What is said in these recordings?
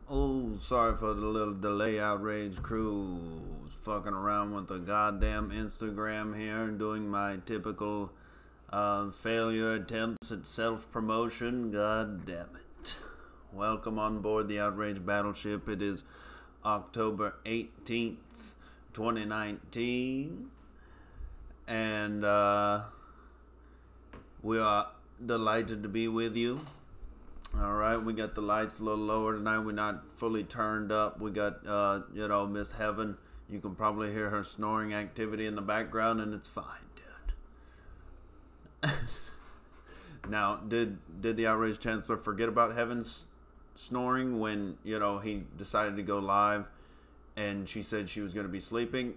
Oh, sorry for the little delay, Outrage crew. Was fucking around with the goddamn Instagram here and doing my typical failure attempts at self-promotion. God damn it. Welcome on board the Outrage Battleship. It is October 18th, 2019. And we are delighted to be with you. Alright, we got the lights a little lower tonight. We're not fully turned up. We got, Miss Heaven. You can probably hear her snoring activity in the background, and it's fine, dude. Now, did the Outrage Chancellor forget about Heaven's snoring when, he decided to go live and she said she was going to be sleeping?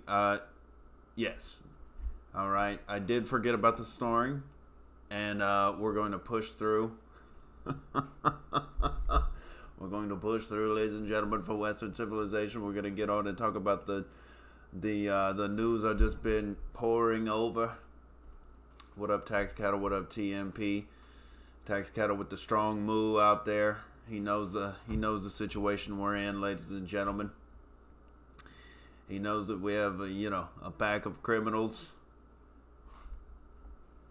Yes. Alright, I did forget about the snoring, and we're going to push through. We're going to push through, ladies and gentlemen, for Western civilization. We're going to get on and talk about the news I've just been pouring over. What up, Tax Cattle? What up, TMP? Tax Cattle with the strong moo out there. He knows the situation we're in, ladies and gentlemen. He knows that we have a pack of criminals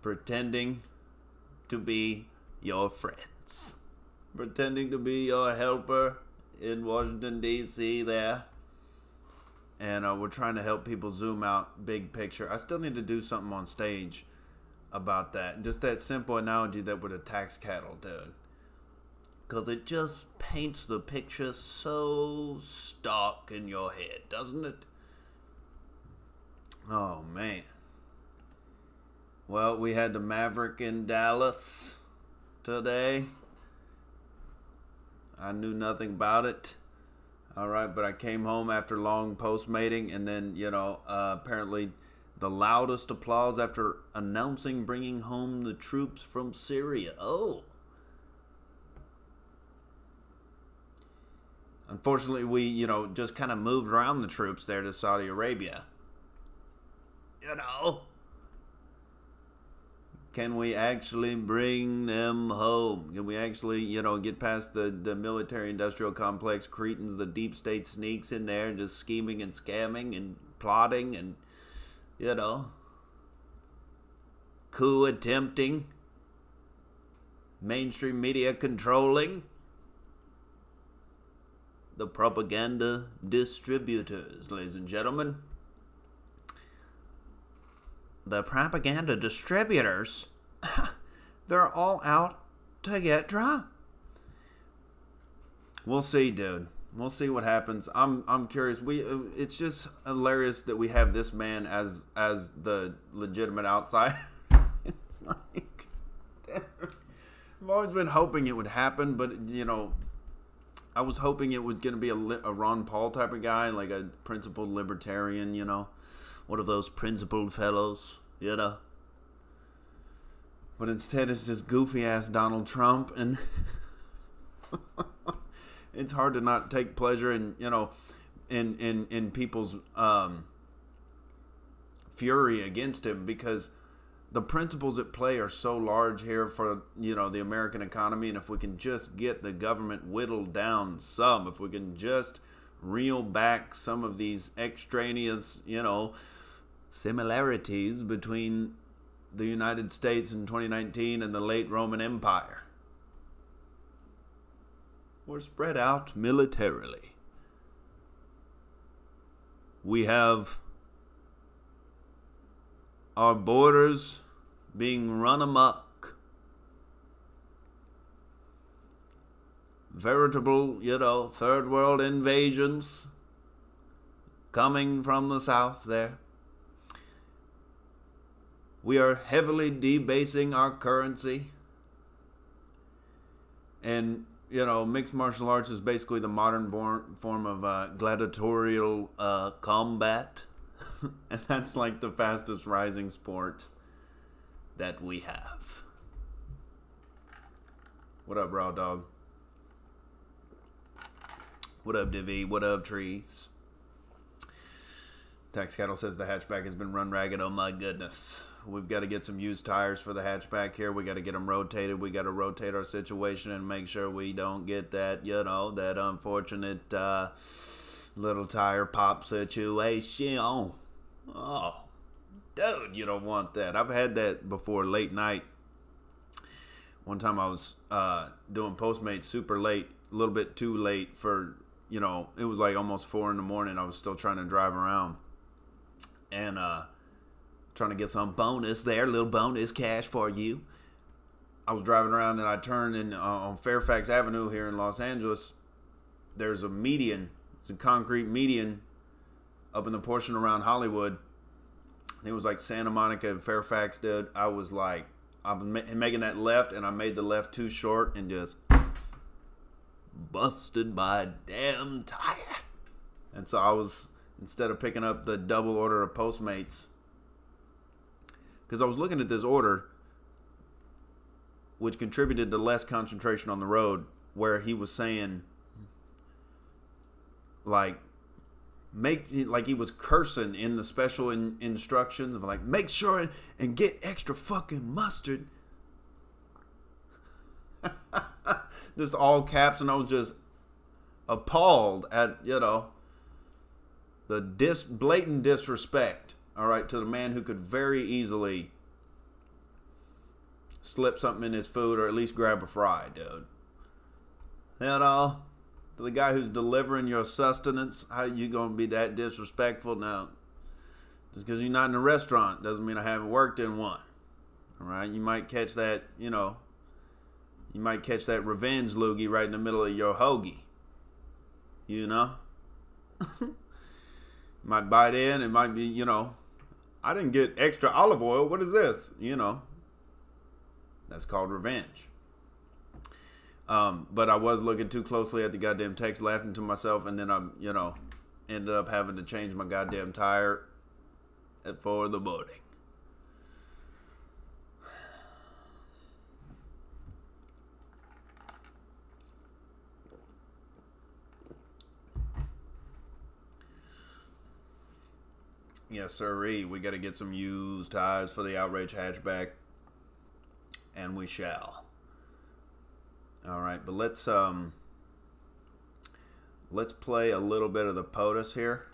pretending to be your friends. Pretending to be your helper in Washington, D.C. there. And we're trying to help people zoom out big picture. I still need to do something on stage about that. Just that simple analogy that with a tax cattle, dude. Because it just paints the picture so stark in your head, doesn't it? Oh, man. Well, we had the Maverick in Dallas today. I knew nothing about it. Alright, but I came home after long postmating, and then, apparently the loudest applause after announcing bringing home the troops from Syria. Oh. Unfortunately, we, just kind of moved around the troops there to Saudi Arabia. Can we actually bring them home? Can we actually, get past the military-industrial complex cretins, the deep state sneaks in there just scheming and scamming and plotting and, coup attempting, mainstream media controlling, the propaganda distributors, ladies and gentlemen. The propaganda distributors, they're all out to get Trump. We'll see, dude. We'll see what happens. I'm curious. It's just hilarious that we have this man as the legitimate outsider. It's like, I've always been hoping it would happen, but I was hoping it was going to be a Ron Paul type of guy, like a principled libertarian, one of those principled fellows, But instead it's just goofy-ass Donald Trump, and it's hard to not take pleasure in, in people's fury against him, because the principles at play are so large here for, the American economy, and if we can just get the government whittled down some, if we can just reel back some of these extraneous, similarities between the United States in 2019 and the late Roman Empire. We're spread out militarily. We have our borders being run amok. Veritable, third world invasions coming from the south there. We are heavily debasing our currency. And, mixed martial arts is basically the modern form of gladiatorial combat. And that's like the fastest rising sport that we have. What up, Raw Dog? What up, Divi? What up, Trees? Tax Cattle says the hatchback has been run ragged. Oh my goodness. We've got to get some used tires for the hatchback here. We got to get them rotated. We got to rotate our situation and make sure we don't get that, you know, that unfortunate little tire pop situation. Oh, dude, you don't want that. I've had that before late night. One time I was doing Postmates super late, a little bit too late for, you know, it was like almost 4 in the morning. I was still trying to drive around and trying to get some bonus there, little bonus cash for you. I was driving around and I turned in on Fairfax Avenue here in Los Angeles. There's a median. It's a concrete median up in the portion around Hollywood. It was like Santa Monica and Fairfax, dude. I was like, I'm making that left, and I made the left too short and just busted my damn tire. And so I was, instead of picking up the double order of Postmates, because I was looking at this order, which contributed to less concentration on the road, where he was saying, like he was cursing in the special instructions of like, make sure and get extra fucking mustard. Just all caps, and I was just appalled at, you know, the blatant disrespect, all right, to the man who could very easily slip something in his food or at least grab a fry, dude. You know? To the guy who's delivering your sustenance, how you gonna be that disrespectful? Now, just because you're not in a restaurant doesn't mean I haven't worked in one. All right, you might catch that, you know, you might catch that revenge loogie right in the middle of your hoagie. You know, you might bite in. It might be, you know, I didn't get extra olive oil. What is this? You know, that's called revenge. But I was looking too closely at the goddamn text, laughing to myself, and then I, you know, ended up having to change my goddamn tire at 4 in the morning. Yes, sirree. We got to get some used tires for the Outrage hatchback, and we shall. All right, but let's play a little bit of the POTUS here,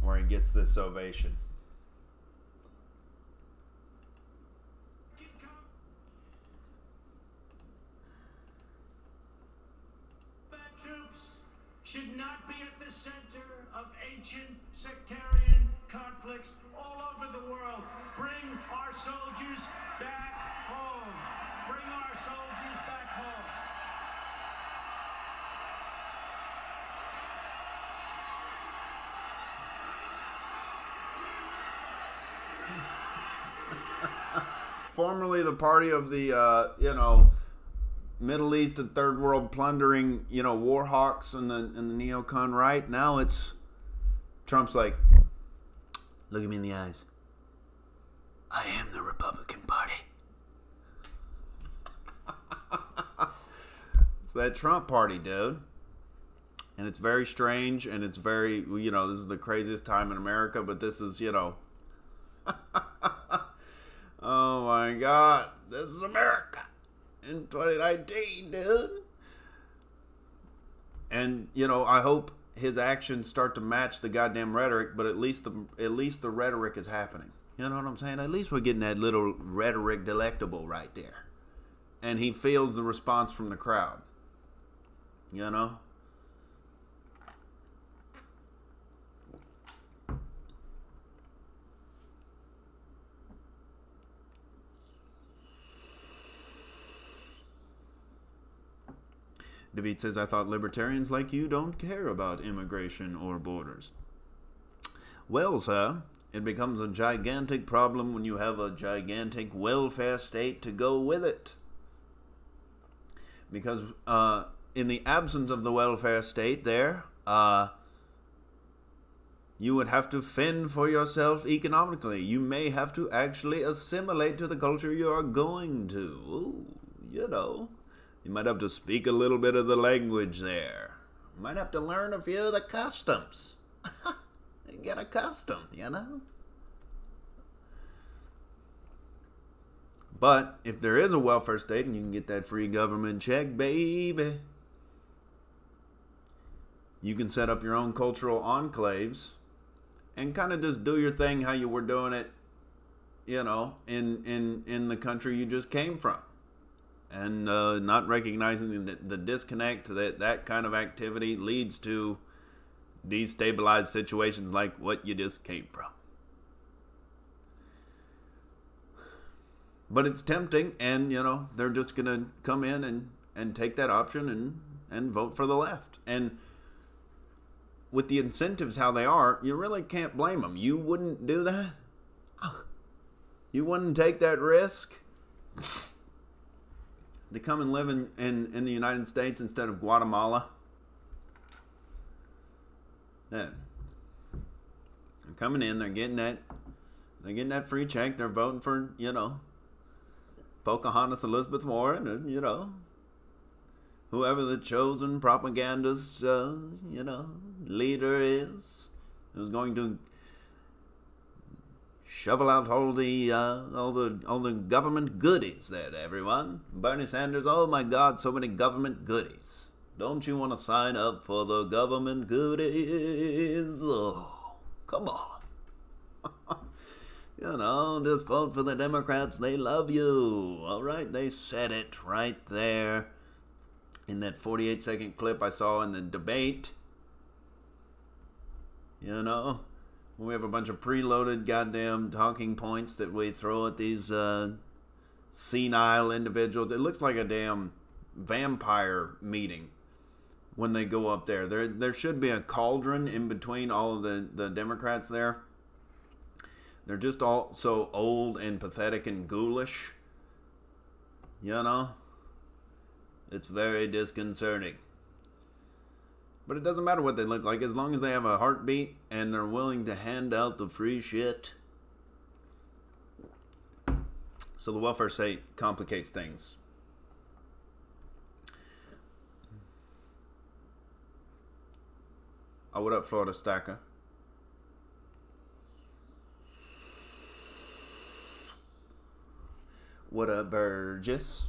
where he gets this ovation. Bad troops should not be at the center of ancient sectarian conflicts all over the world. Bring our soldiers back home. Bring our soldiers back home. Formerly the party of the, you know, Middle East and third world plundering, you know, war hawks and the neocon right. Now it's Trump's like, look at me in the eyes. I am the Republican Party. It's that Trump party, dude. And it's very strange, and it's very, you know, this is the craziest time in America, but this is, you know, oh my God, this is America in 2019, dude. And, you know, I hope his actions start to match the goddamn rhetoric, but at least the rhetoric is happening. You know what I'm saying? At least we're getting that little rhetoric delectable right there. And he feels the response from the crowd. You know? David says, I thought libertarians like you don't care about immigration or borders. Well, sir, it becomes a gigantic problem when you have a gigantic welfare state to go with it. Because in the absence of the welfare state there, you would have to fend for yourself economically. You may have to actually assimilate to the culture you are going to. Ooh, you know. You might have to speak a little bit of the language there. You might have to learn a few of the customs. Get accustomed, you know? But if there is a welfare state and you can get that free government check, baby, you can set up your own cultural enclaves and kind of just do your thing how you were doing it, you know, in the country you just came from. And not recognizing the disconnect that kind of activity leads to destabilized situations like what you just came from. But it's tempting, and, you know, they're just going to come in and take that option and vote for the left. And with the incentives how they are, you really can't blame them. You wouldn't do that? You wouldn't take that risk to come and live in the United States instead of Guatemala? Then they're coming in, they're getting that free check, they're voting for, you know, Pocahontas Elizabeth Warren, and, you know, whoever the chosen propagandist, you know, leader is, who's going to shovel out all the government goodies there to everyone. Bernie Sanders, oh my God, so many government goodies. Don't you want to sign up for the government goodies? Oh, come on. You know, just vote for the Democrats. They love you. All right, they said it right there in that 48-second clip I saw in the debate. You know, we have a bunch of preloaded goddamn talking points that we throw at these senile individuals. It looks like a damn vampire meeting when they go up there. There should be a cauldron in between all of the Democrats there. They're just all so old and pathetic and ghoulish. You know? It's very disconcerting. But it doesn't matter what they look like, as long as they have a heartbeat and they're willing to hand out the free shit. So the welfare state complicates things. Oh, what up, Florida Stacker? What up, Burgess?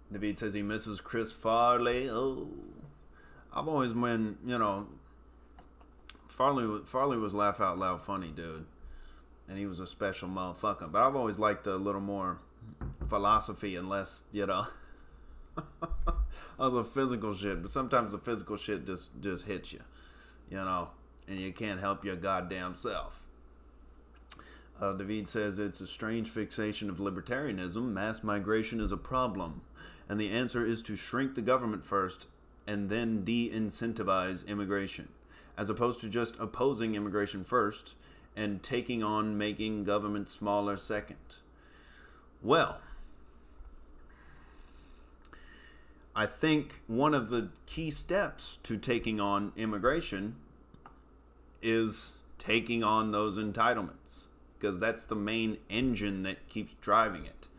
David says he misses Chris Farley. Oh, I've always been, you know, Farley was laugh out loud funny, dude, and he was a special motherfucker. But I've always liked a little more philosophy and less, you know, of the physical shit. But sometimes the physical shit just hits you, you know, and you can't help your goddamn self. David says it's a strange fixation of libertarianism. Mass migration is a problem, and the answer is to shrink the government first and then de-incentivize immigration, as opposed to just opposing immigration first and taking on making government smaller second. Well, I think one of the key steps to taking on immigration is taking on those entitlements, because that's the main engine that keeps driving it.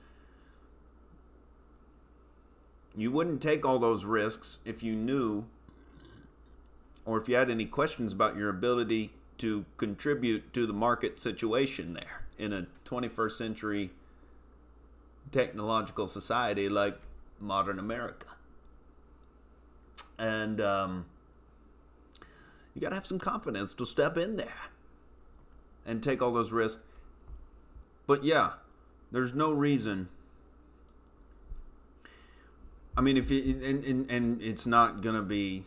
You wouldn't take all those risks if you knew, or if you had any questions about your ability to contribute to the market situation there in a 21st century technological society like modern America. And you gotta have some confidence to step in there and take all those risks. But yeah, there's no reason. I mean, if you, and it's not gonna be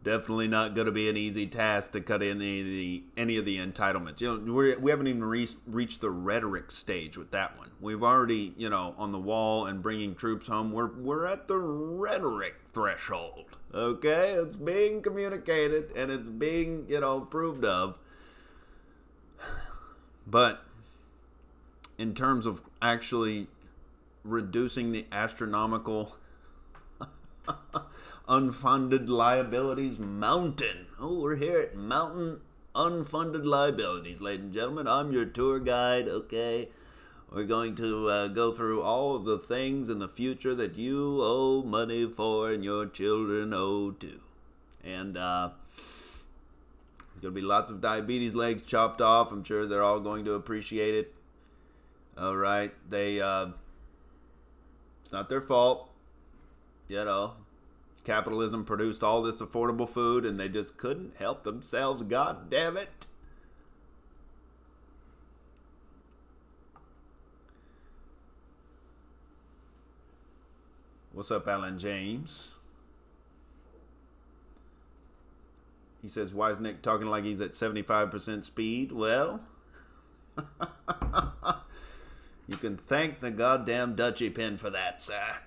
definitely not gonna be an easy task to cut in any of the entitlements. You know, we haven't even reached the rhetoric stage with that one. We've already, you know, on the wall and bringing troops home. We're at the rhetoric threshold. Okay, it's being communicated and it's being, you know, approved of. But in terms of actually reducing the astronomical unfunded liabilities mountain. Oh, we're here at Mountain Unfunded Liabilities, ladies and gentlemen. I'm your tour guide, okay? We're going to go through all of the things in the future that you owe money for and your children owe too. And There's going to be lots of diabetes legs chopped off. I'm sure they're all going to appreciate it. All right. It's not their fault. You know, capitalism produced all this affordable food and they just couldn't help themselves. God damn it. What's up, Alan James? He says, why is Nick talking like he's at 75% speed? Well, you can thank the goddamn Dutchie pin for that, sir.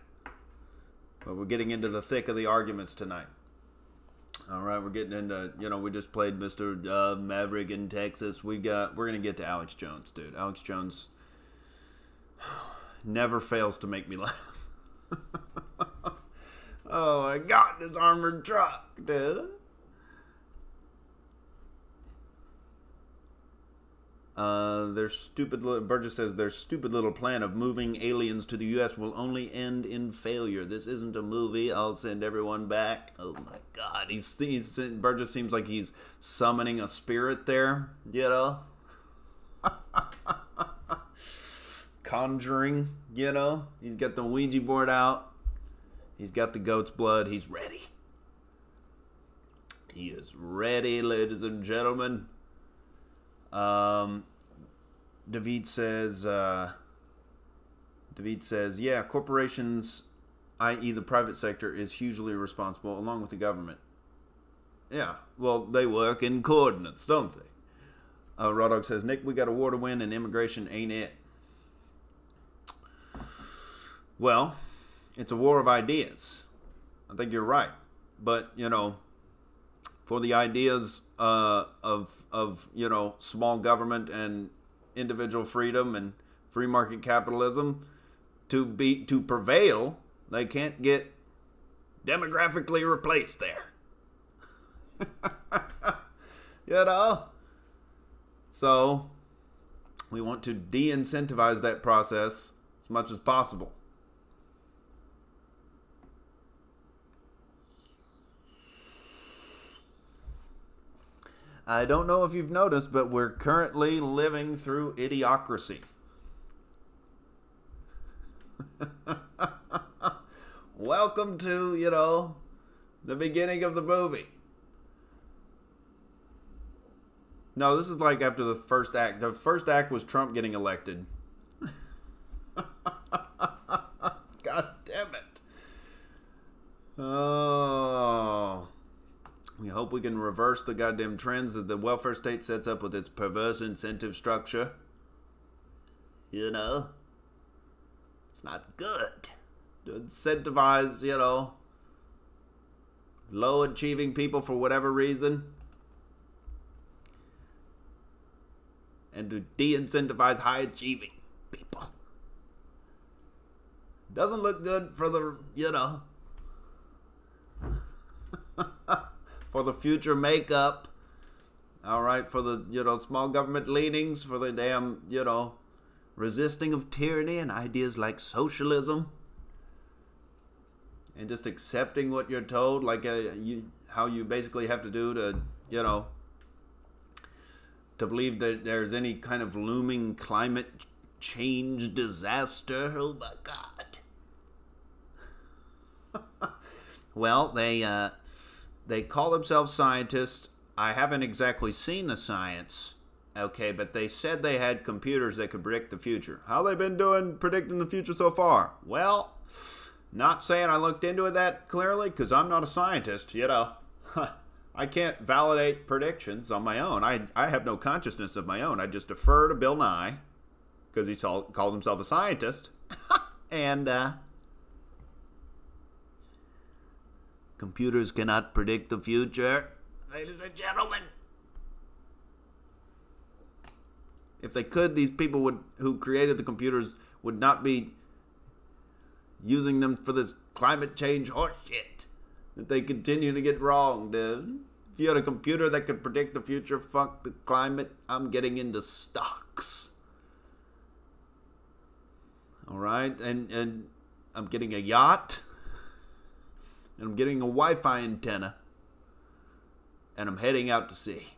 But we're getting into the thick of the arguments tonight. All right, we're getting into, we just played Mr. Maverick in Texas. We're going to get to Alex Jones, dude. Alex Jones never fails to make me laugh. Oh my God, this armored truck, dude. Burgess says their stupid little plan of moving aliens to the U.S. will only end in failure. This isn't a movie. I'll send everyone back. Oh my God, Burgess seems like he's summoning a spirit there. Conjuring. He's got the Ouija board out. He's got the goat's blood. He's ready. He is ready, ladies and gentlemen. David says, yeah, corporations, i.e. the private sector, is hugely responsible, along with the government. Yeah, well, they work in coordinates, don't they? Raw Dog says, Nick, we got a war to win, and immigration ain't it. Well, it's a war of ideas. I think you're right. But, for the ideas of small government and individual freedom and free market capitalism to prevail, they can't get demographically replaced there. So we want to de-incentivize that process as much as possible. I don't know if you've noticed, but we're currently living through idiocracy. Welcome to, the beginning of the movie. No, this is like after the first act. The first act was Trump getting elected. God damn it. Oh. We hope we can reverse the goddamn trends that the welfare state sets up with its perverse incentive structure. It's not good to incentivize, low achieving people for whatever reason. And to de-incentivize high achieving people. Doesn't look good for the, for the future makeup, all right, for the, small government leanings, for the damn, resisting of tyranny and ideas like socialism, and just accepting what you're told, like how you basically have to do to, to believe that there's any kind of looming climate change disaster. Oh my God. Well, they call themselves scientists. I haven't exactly seen the science, okay, but they said they had computers that could predict the future. How they been doing predicting the future so far? Well, not saying I looked into it that clearly, because I'm not a scientist, I can't validate predictions on my own. I have no consciousness of my own. I just defer to Bill Nye, because he calls himself a scientist. And, computers cannot predict the future, ladies and gentlemen. If they could, these people who created the computers would not be using them for this climate change horseshit that they continue to get wrong, dude. If you had a computer that could predict the future, fuck the climate, I'm getting into stocks. All right, and I'm getting a yacht. And I'm getting a Wi-Fi antenna. And I'm heading out to sea.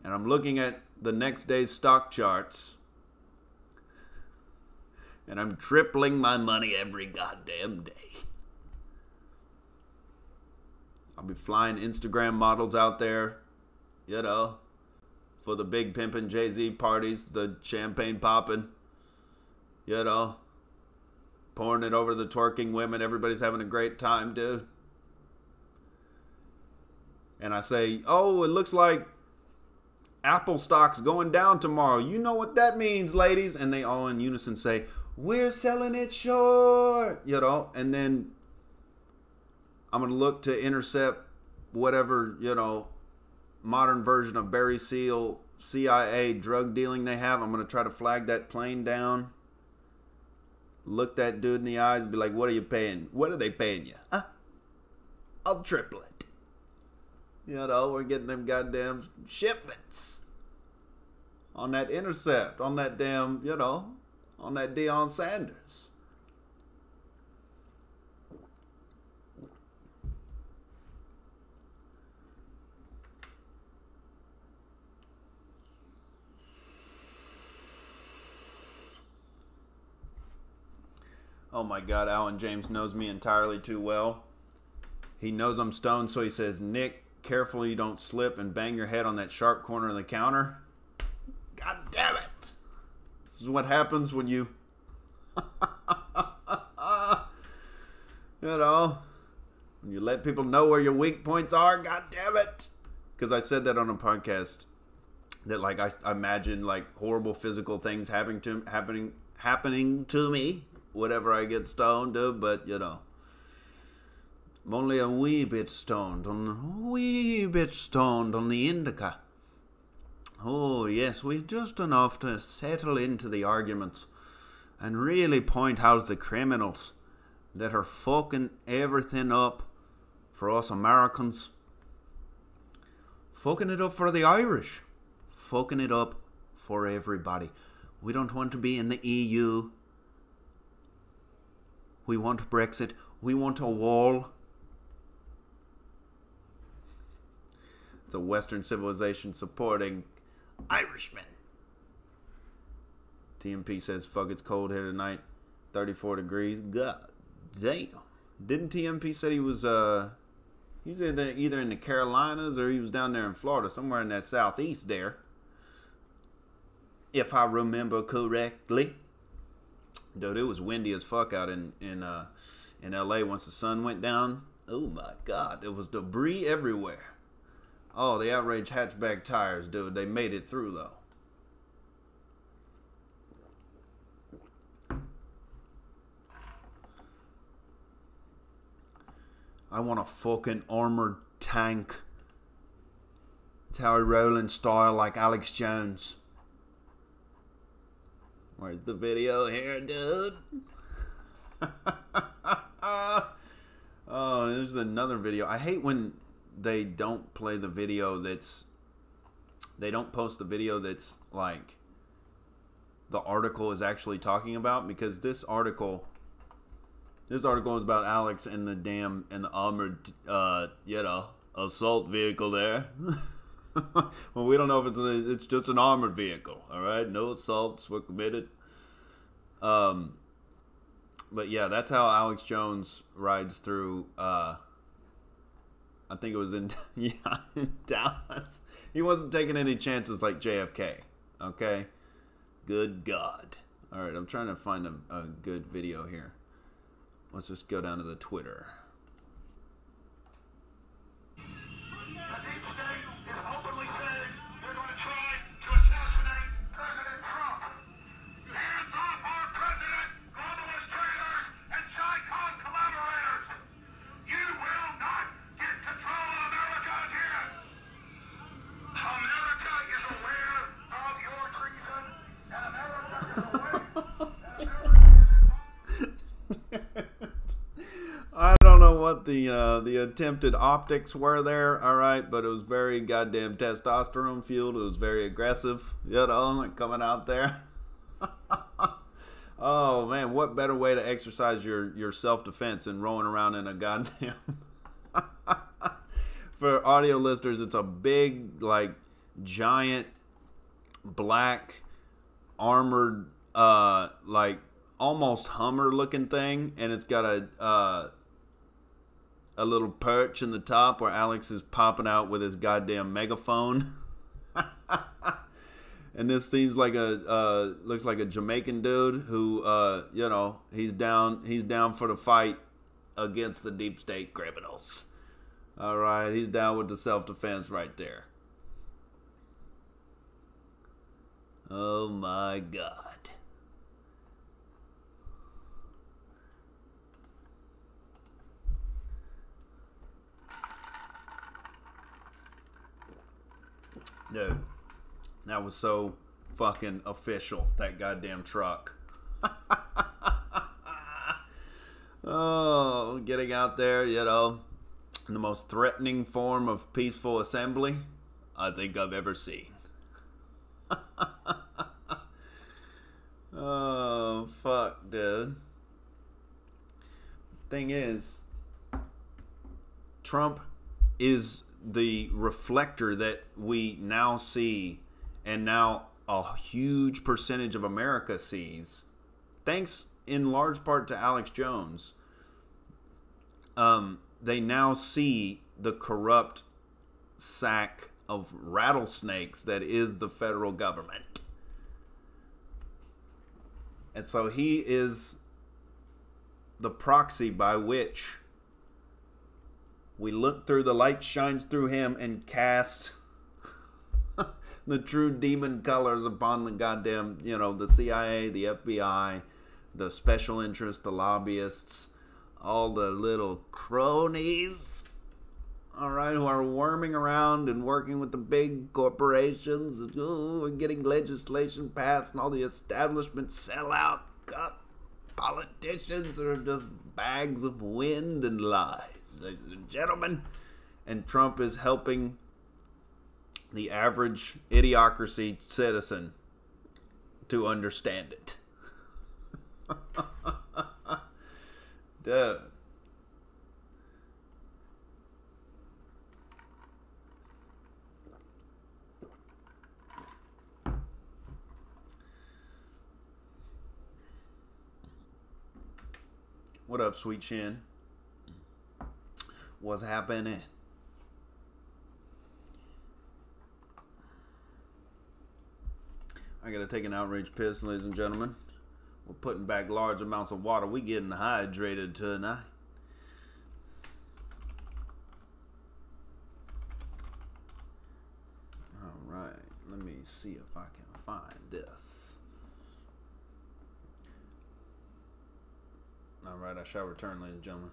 and I'm looking at the next day's stock charts, and I'm tripling my money every goddamn day. I'll be flying Instagram models out there, you know, for the big pimpin' Jay-Z parties, the champagne popping, you know, pouring it over the twerking women. Everybody's having a great time, dude. And I say, oh, it looks like Apple stock's going down tomorrow. You know what that means, ladies. And they all in unison say, we're selling it short, you know. And then I'm going to look to intercept whatever, you know, modern version of Barry Seal CIA drug dealing they have. I'm going to try to flag that plane down. Look that dude in the eyes and be like, what are you paying? What are they paying you? Huh? I'll triple it. You know, we're getting them goddamn shipments on that intercept, on that damn, you know, on that Deion Sanders. Oh my God, Alan James knows me entirely too well. He knows I'm stoned, so he says, Nick, careful you don't slip and bang your head on that sharp corner of the counter. God damn it. This is what happens when you, you know, when you let people know where your weak points are. God damn it. Because I said that on a podcast that, like, I imagine, like, horrible physical things happening to me whenever I get stoned, dude. But, you know, I'm only a wee bit stoned on the indica. Oh, yes, we just enough to settle into the arguments and really point out the criminals that are fucking everything up for us Americans. Fucking it up for the Irish. Fucking it up for everybody. We don't want to be in the EU. We want Brexit. We want a wall. It's a Western civilization supporting Irishmen. TMP says, fuck, it's cold here tonight. 34 degrees. God damn. Didn't TMP say he was either in the Carolinas or he was down there in Florida, somewhere in that southeast there, if I remember correctly. Dude, it was windy as fuck out in LA once the sun went down. Oh my God, there was debris everywhere. Oh, the Outrage hatchback tires, dude. They made it through, though. I want a fucking armored tank. It's how I roll in style like Alex Jones. Where's the video here, dude? Oh, there's another video. I hate when they don't play the video they don't post the video that's like the article is actually talking about, because this article is about Alex and the armored you know, assault vehicle there. Well, we don't know if it's just an armored vehicle. All right, no assaults were committed. But yeah, that's how Alex Jones rides through. I think it was in Dallas. He wasn't taking any chances like JFK. Okay, good God. All right, I'm trying to find a good video here. Let's just go down to the Twitter. I don't know what the attempted optics were there, all right, but it was very goddamn testosterone fueled. It was very aggressive, you know, like coming out there. Oh man, what better way to exercise your self-defense than rolling around in a goddamn for audio listeners, it's a big, like, giant black armored like almost Hummer looking thing, and it's got a little perch in the top where Alex is popping out with his goddamn megaphone. And this seems like looks like a Jamaican dude who you know, he's down for the fight against the deep state criminals. All right, he's down with the self-defense right there. Oh my God. Dude, that was so fucking official, that goddamn truck. Oh, getting out there, you know, in the most threatening form of peaceful assembly I think I've ever seen. Oh, fuck, dude. Thing is, Trump is the reflector that we now see, and now a huge percentage of America sees, thanks in large part to Alex Jones. They now see the corrupt sack of rattlesnakes that is the federal government. And so he is the proxy by which we look through, the light shines through him and cast the true demon colors upon the goddamn, you know, the CIA, the FBI, the special interests, the lobbyists, all the little cronies, all right, who are worming around and working with the big corporations and getting legislation passed, and all the establishment sellout politicians are just bags of wind and lies, ladies and gentlemen. And Trump is helping the average idiocracy citizen to understand it. Dude. What up, Sweet Chin? What's happening? I gotta take an outrage piss, ladies and gentlemen. We're putting back large amounts of water. We getting hydrated tonight. All right, let me see if I can find this. All right, I shall return, ladies and gentlemen.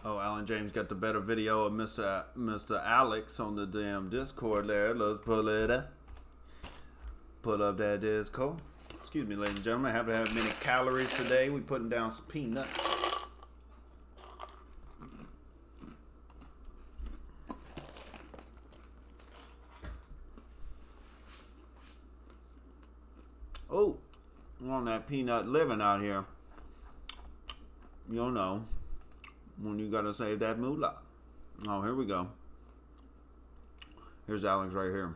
Oh, Alan James got the better video of Mr. Alex on the damn Discord there. Let's pull it up. Pull up that Discord. Excuse me, ladies and gentlemen. I haven't had many calories today. We putting down some peanuts. Oh, we're on that peanut living out here. You'll know when you gotta save that moolah. Oh, here we go. Here's Alex right here.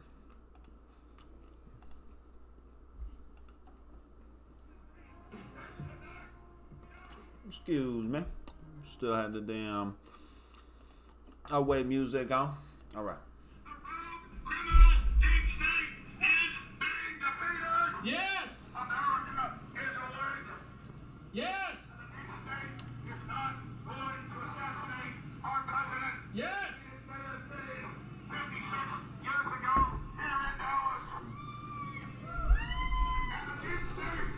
Excuse me. Still had the damn away music on. All right. Yes! America is awake. Yes! The deep state is not going to assassinate our president. Yes! 56 years ago here in Dallas. And the deep state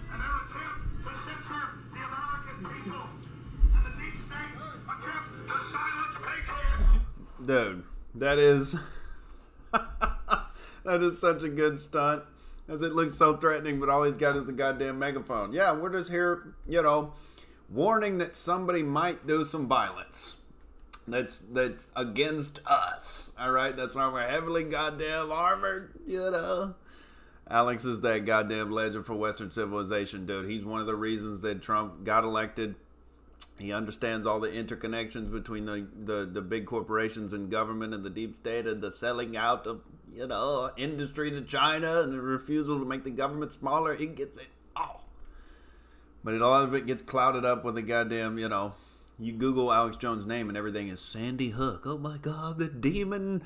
and their attempt to censor the American people. And the deep state attempt to silence patriots. Dude, that is that is such a good stunt. As it looks so threatening, but all he's got is the goddamn megaphone. Yeah, we're just here, you know, warning that somebody might do some violence. That's against us. All right, that's why we're heavily goddamn armored, you know. Alex is that goddamn legend for Western civilization, dude. He's one of the reasons that Trump got elected. He understands all the interconnections between the big corporations and government and the deep state and the selling out of, you know, industry to China and the refusal to make the government smaller. He gets it all. But a lot of it gets clouded up with the goddamn, you know, you Google Alex Jones' name and everything is Sandy Hook. Oh my God, the demon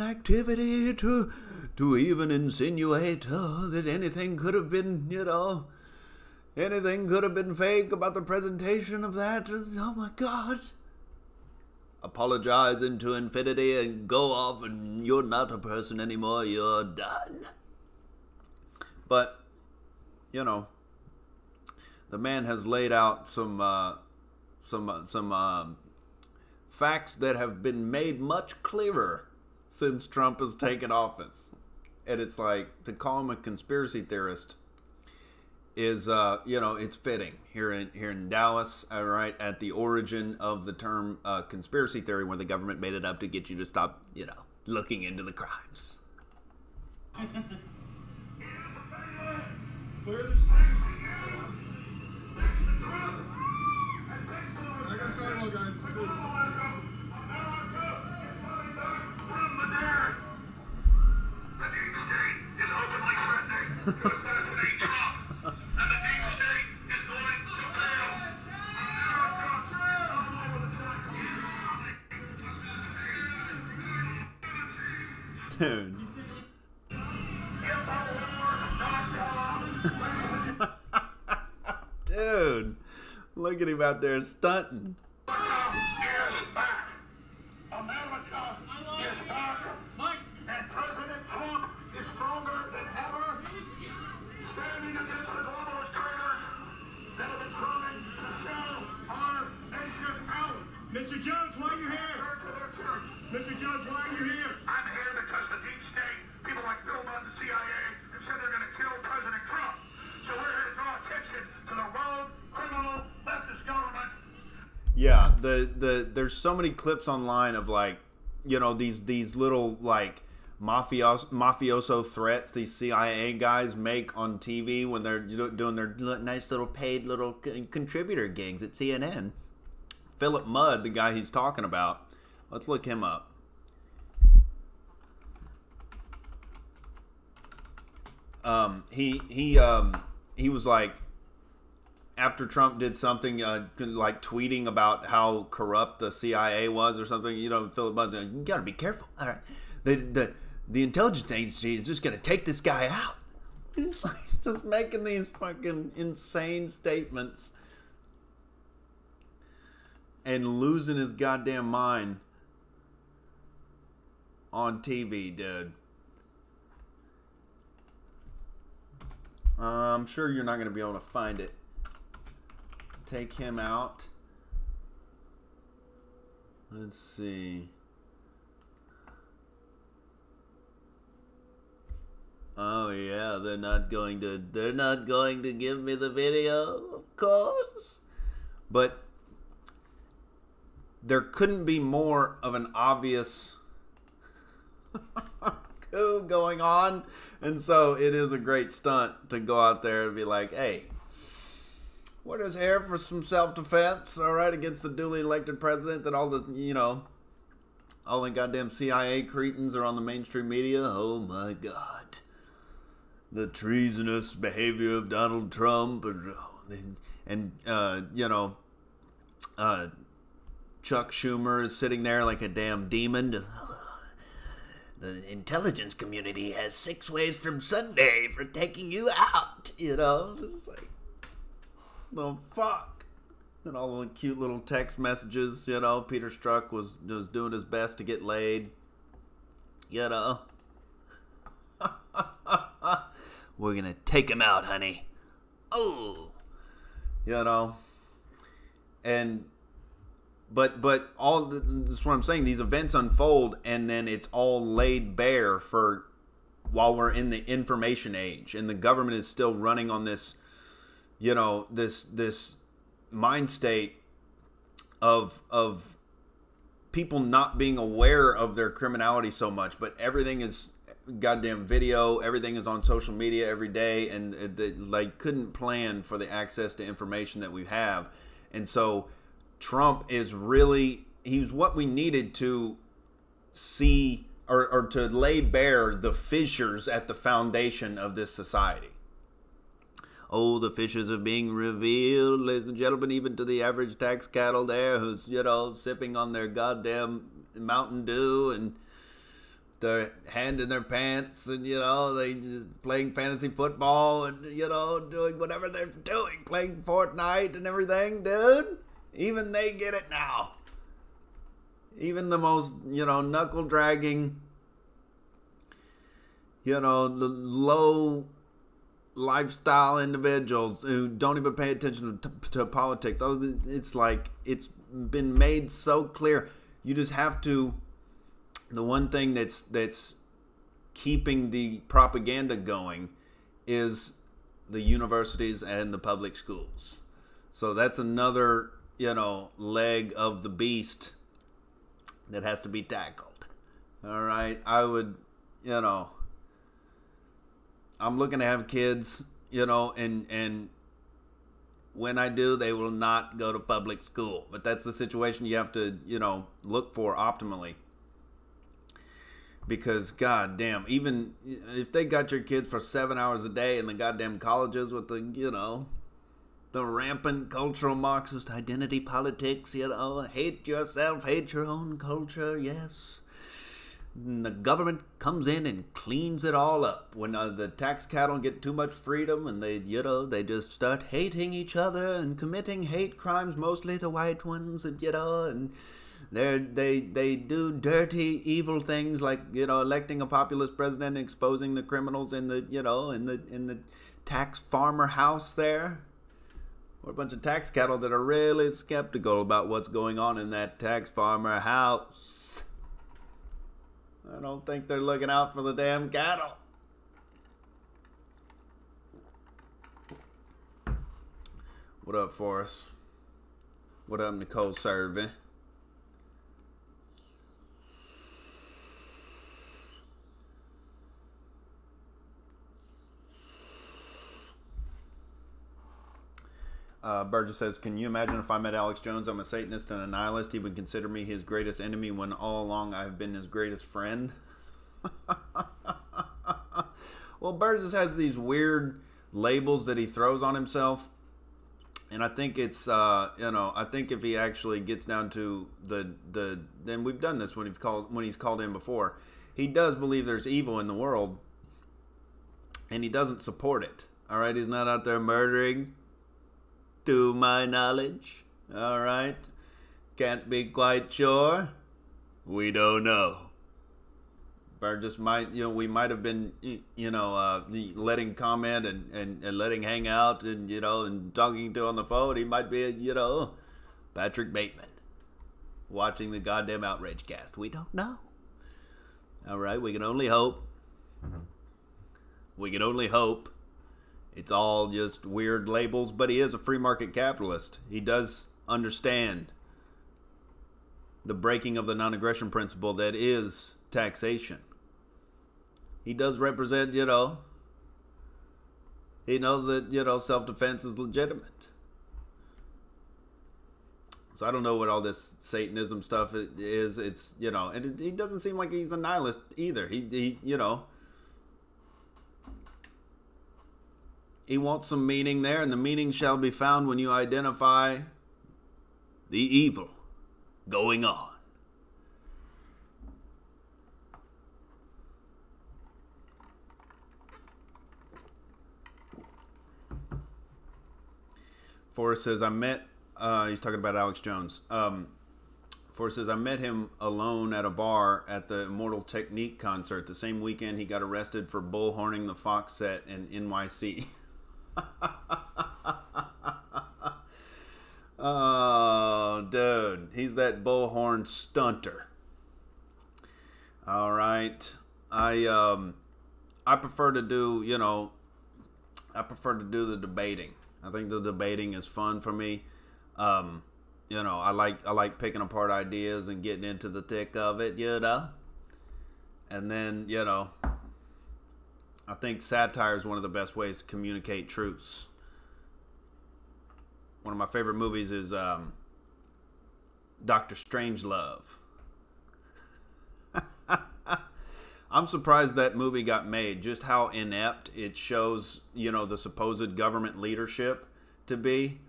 activity to even insinuate that anything could have been, you know, anything could have been fake about the presentation of that. Oh my God. Apologize into infinity and go off and you're not a person anymore. You're done. But, you know, the man has laid out some facts that have been made much clearer since Trump has taken office. And it's like, to call him a conspiracy theorist is, you know, it's fitting here in Dallas, all right, at the origin of the term conspiracy theory, where the government made it up to get you to stop, you know, looking into the crimes. Clear the streets. I got sidewalk, guys. America is coming back from the dead. The deep state is ultimately threatening to assassinate Trump. And the deep state is going to fail. Dude. Dude. Look at him out there stunting. America is back. America is back. And President Trump is stronger than ever, standing against the globalist traitors that have been trying to sell our nation out. Mr. Jones, why are you here? Mr. Jones, why are you here? I'm here because the deep state, people like Bill Budd, the CIA, have said they're going to kill President Trump. So we're here to draw attention to the rogue, criminal, leftist government. Yeah, there's so many clips online of, like, you know, these little, like, mafioso threats these CIA guys make on TV when they're doing their nice little paid little contributor gigs at CNN. Philip Mudd, the guy he's talking about, let's look him up. He was like, after Trump did something like tweeting about how corrupt the CIA was or something, you know, Philip Mudd, you got to be careful. All right, the intelligence agency is just going to take this guy out. He's like just making these fucking insane statements and losing his goddamn mind on TV, dude. I'm sure you're not going to be able to find it. Take him out. Let's see. Oh yeah, they're not going to give me the video, of course. But there couldn't be more of an obvious coup going on. And so it is a great stunt to go out there and be like, hey, we're just here for some self-defense, all right, against the duly elected president that all the, all the goddamn CIA cretins are on the mainstream media. Oh, my God. The treasonous behavior of Donald Trump and Chuck Schumer is sitting there like a damn demon. The intelligence community has 6 ways from Sunday for taking you out, Just like, the fuck. And all the cute little text messages, Peter Strzok was doing his best to get laid, We're gonna take him out, honey. Oh, and but all that's what I'm saying. These events unfold, and then it's all laid bare for while we're in the information age, and the government is still running on this, this mind state of people not being aware of their criminality so much, but everything is goddamn video, everything is on social media every day, and they couldn't plan for the access to information that we have. And so Trump is really, he's what we needed to see or to lay bare the fissures at the foundation of this society. Oh, the fissures are being revealed, ladies and gentlemen, even to the average tax cattle there who's, sipping on their goddamn Mountain Dew and their hand in their pants and, they just playing fantasy football and, doing whatever they're doing, playing Fortnite and everything, dude. Even they get it now. Even the most, knuckle dragging, the low lifestyle individuals who don't even pay attention to politics. It's like, it's been made so clear. You just have to, the one thing that's keeping the propaganda going is the universities and the public schools. So that's another, leg of the beast that has to be tackled. All right. I would, I'm looking to have kids, and when I do, they will not go to public school. But that's the situation you have to, look for optimally. Because, goddamn, even if they got your kids for 7 hours a day in the goddamn colleges with the, the rampant cultural Marxist identity politics, hate yourself, hate your own culture, yes. And the government comes in and cleans it all up. When the tax cattle get too much freedom and they, they just start hating each other and committing hate crimes, mostly the white ones, and, and they do dirty, evil things like, electing a populist president and exposing the criminals in the, in the tax farmer house there. Or a bunch of tax cattle that are really skeptical about what's going on in that tax farmer house. I don't think they're looking out for the damn cattle. What up, Forrest? What up, Nicole Servant? Burgess says, can you imagine if I met Alex Jones? I'm a Satanist and a nihilist. He would consider me his greatest enemy when all along I've been his greatest friend. Well, Burgess has these weird labels that he throws on himself. And I think it's, I think if he actually gets down to then we've done this when he's called in before. He does believe there's evil in the world. And he doesn't support it. All right, he's not out there murdering. To my knowledge, all right? Can't be quite sure. We don't know. Burgess might, we might have been, letting comment and letting hang out and, and talking to on the phone. He might be, Patrick Bateman watching the goddamn Outrage cast. We don't know. All right, we can only hope. We can only hope. It's all just weird labels, but he is a free market capitalist. He does understand the breaking of the non-aggression principle that is taxation. he does represent, you know, he knows that, you know, self-defense is legitimate. So I don't know what all this Satanism stuff is. It's, you know, and he doesn't seem like he's a nihilist either. He you know, he wants some meaning there, and the meaning shall be found when you identify the evil going on. Forrest says, he's talking about Alex Jones. Forrest says, I met him alone at a bar at the Immortal Technique concert. The same weekend he got arrested for bullhorning the Fox set in NYC. Oh, dude. He's that bullhorn stunter. All right. I prefer to do, you know, the debating. I think the debating is fun for me. You know, I like picking apart ideas and getting into the thick of it, you know. And then, you know, I think satire is one of the best ways to communicate truths. One of my favorite movies is Dr. Strangelove. I'm surprised that movie got made. Just how inept it shows, you know, the supposed government leadership to be.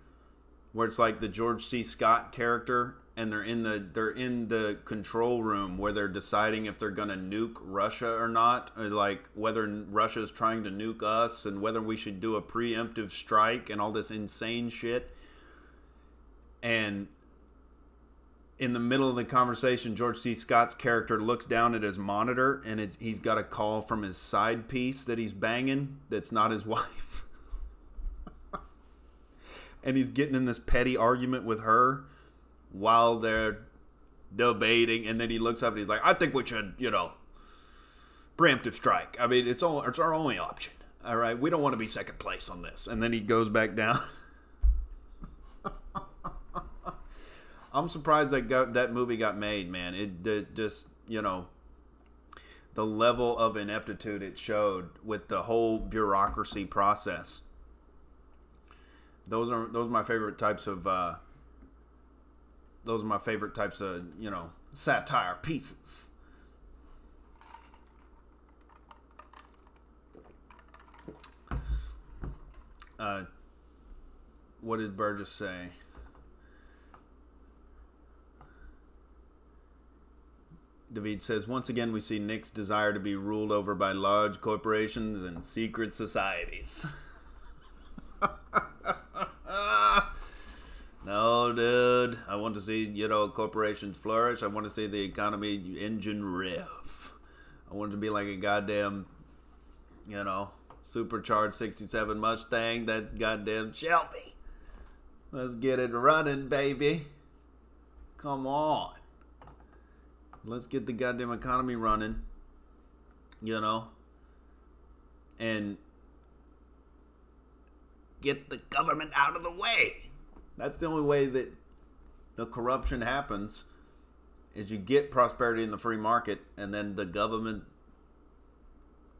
Where it's like the George C. Scott character, and they're in the control room where they're deciding if they're gonna nuke Russia or not, or like whether Russia's trying to nuke us, and whether we should do a preemptive strike and all this insane shit. And in the middle of the conversation, George C. Scott's character looks down at his monitor, and he's got a call from his side piece that he's banging that's not his wife. And he's getting in this petty argument with her while they're debating. And then he looks up and he's like, I think we should, you know, preemptive strike. I mean, it's our only option. All right, we don't want to be second place on this. And then he goes back down. I'm surprised that movie got made, man. It just, you know, the level of ineptitude it showed with the whole bureaucracy process. Those are my favorite types of you know, satire pieces. What did Burgess say? David says, once again we see Nick's desire to be ruled over by large corporations and secret societies. No, dude. I want to see, you know, corporations flourish. I want to see the economy engine rev. I want it to be like a goddamn, you know, supercharged 67 Mustang, that goddamn Shelby. Let's get it running, baby. Come on. Let's get the goddamn economy running, you know, and get the government out of the way. That's the only way that the corruption happens, is you get prosperity in the free market, and then the government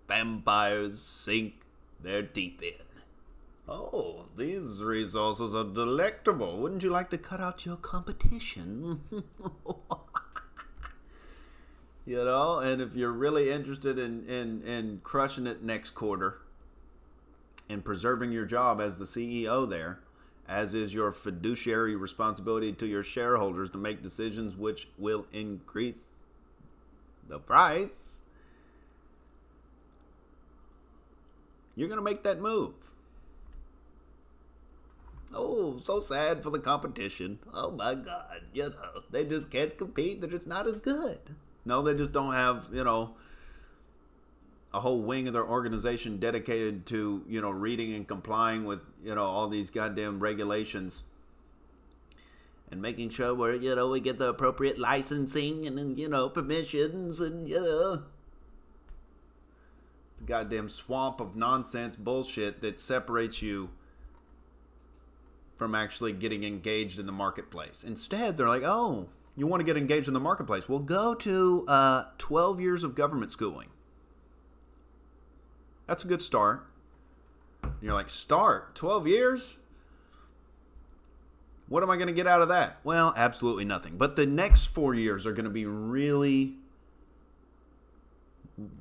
vampires sink their teeth in. Oh, these resources are delectable. Wouldn't you like to cut out your competition? You know, and if you're really interested in crushing it next quarter and preserving your job as the CEO there, as is your fiduciary responsibility to your shareholders to make decisions which will increase the price, you're going to make that move. Oh, so sad for the competition. Oh my God, you know, they just can't compete. They're just not as good. No, they just don't have, you know, a whole wing of their organization dedicated to, you know, reading and complying with, you know, all these goddamn regulations and making sure where, you know, we get the appropriate licensing and, you know, permissions and, you know, the goddamn swamp of nonsense bullshit that separates you from actually getting engaged in the marketplace. Instead, they're like, oh, you want to get engaged in the marketplace? Well, go to 12 years of government schooling. That's a good start. And you're like, start? 12 years? What am I going to get out of that? Well, absolutely nothing. But the next 4 years are going to be really,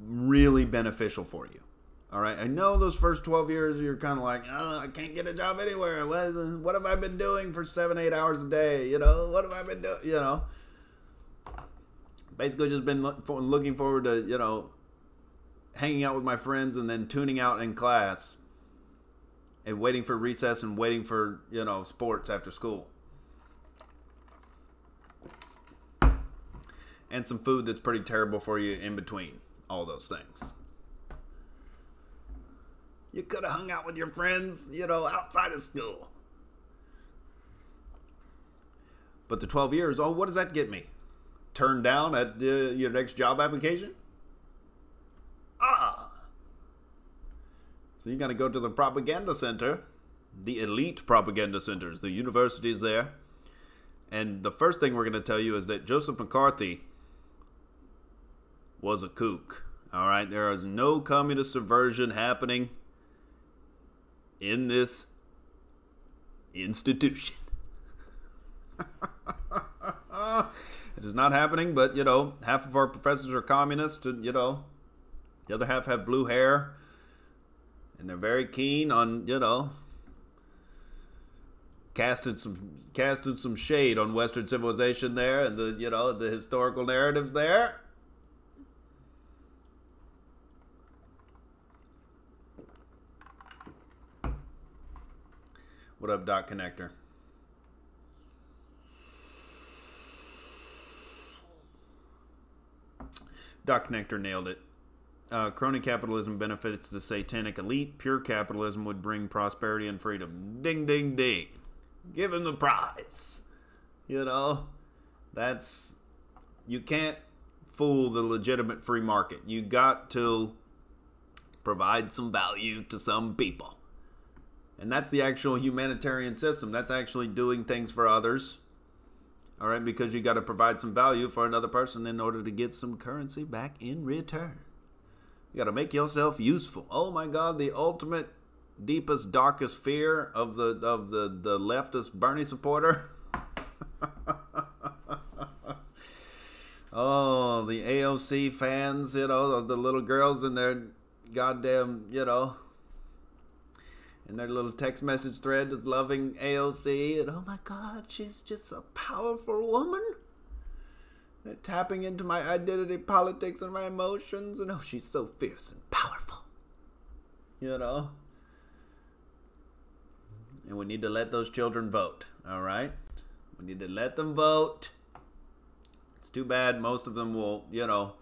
really beneficial for you. All right? I know those first 12 years, you're kind of like, oh, I can't get a job anywhere. What have I been doing for 7-8 hours a day? You know, what have I been doing? You know, basically just been looking forward to, you know, hanging out with my friends and then tuning out in class and waiting for recess and waiting for, you know, sports after school. And some food that's pretty terrible for you in between all those things. You could have hung out with your friends, you know, outside of school. But the 12 years, oh, what does that get me? Turned down at your next job application? So you got to go to the propaganda center, the elite propaganda centers, the universities there. And the first thing we're going to tell you is that Joseph McCarthy was a kook. All right, there is no communist subversion happening in this institution. It is not happening, but, you know, half of our professors are communists, and, you know, the other half have blue hair. And they're very keen on, you know, casting some shade on Western civilization there and the, you know, the historical narratives there. What up, Dot Connector? Dot Connector nailed it. Crony capitalism benefits the satanic elite. Pure capitalism would bring prosperity and freedom. Ding, ding, ding. Give him the prize. You know, that's... You can't fool the legitimate free market. You got to provide some value to some people. And that's the actual humanitarian system. That's actually doing things for others. All right, because you got to provide some value for another person in order to get some currency back in return. You got to make yourself useful. Oh my God, the ultimate, deepest, darkest fear of the leftist Bernie supporter. Oh, the AOC fans, you know, the little girls in their goddamn, you know, in their little text message thread is loving AOC. And oh my God, she's just a powerful woman. They're tapping into my identity politics and my emotions. And oh, she's so fierce and powerful. You know? And we need to let those children vote. All right? We need to let them vote. It's too bad most of them will, you know,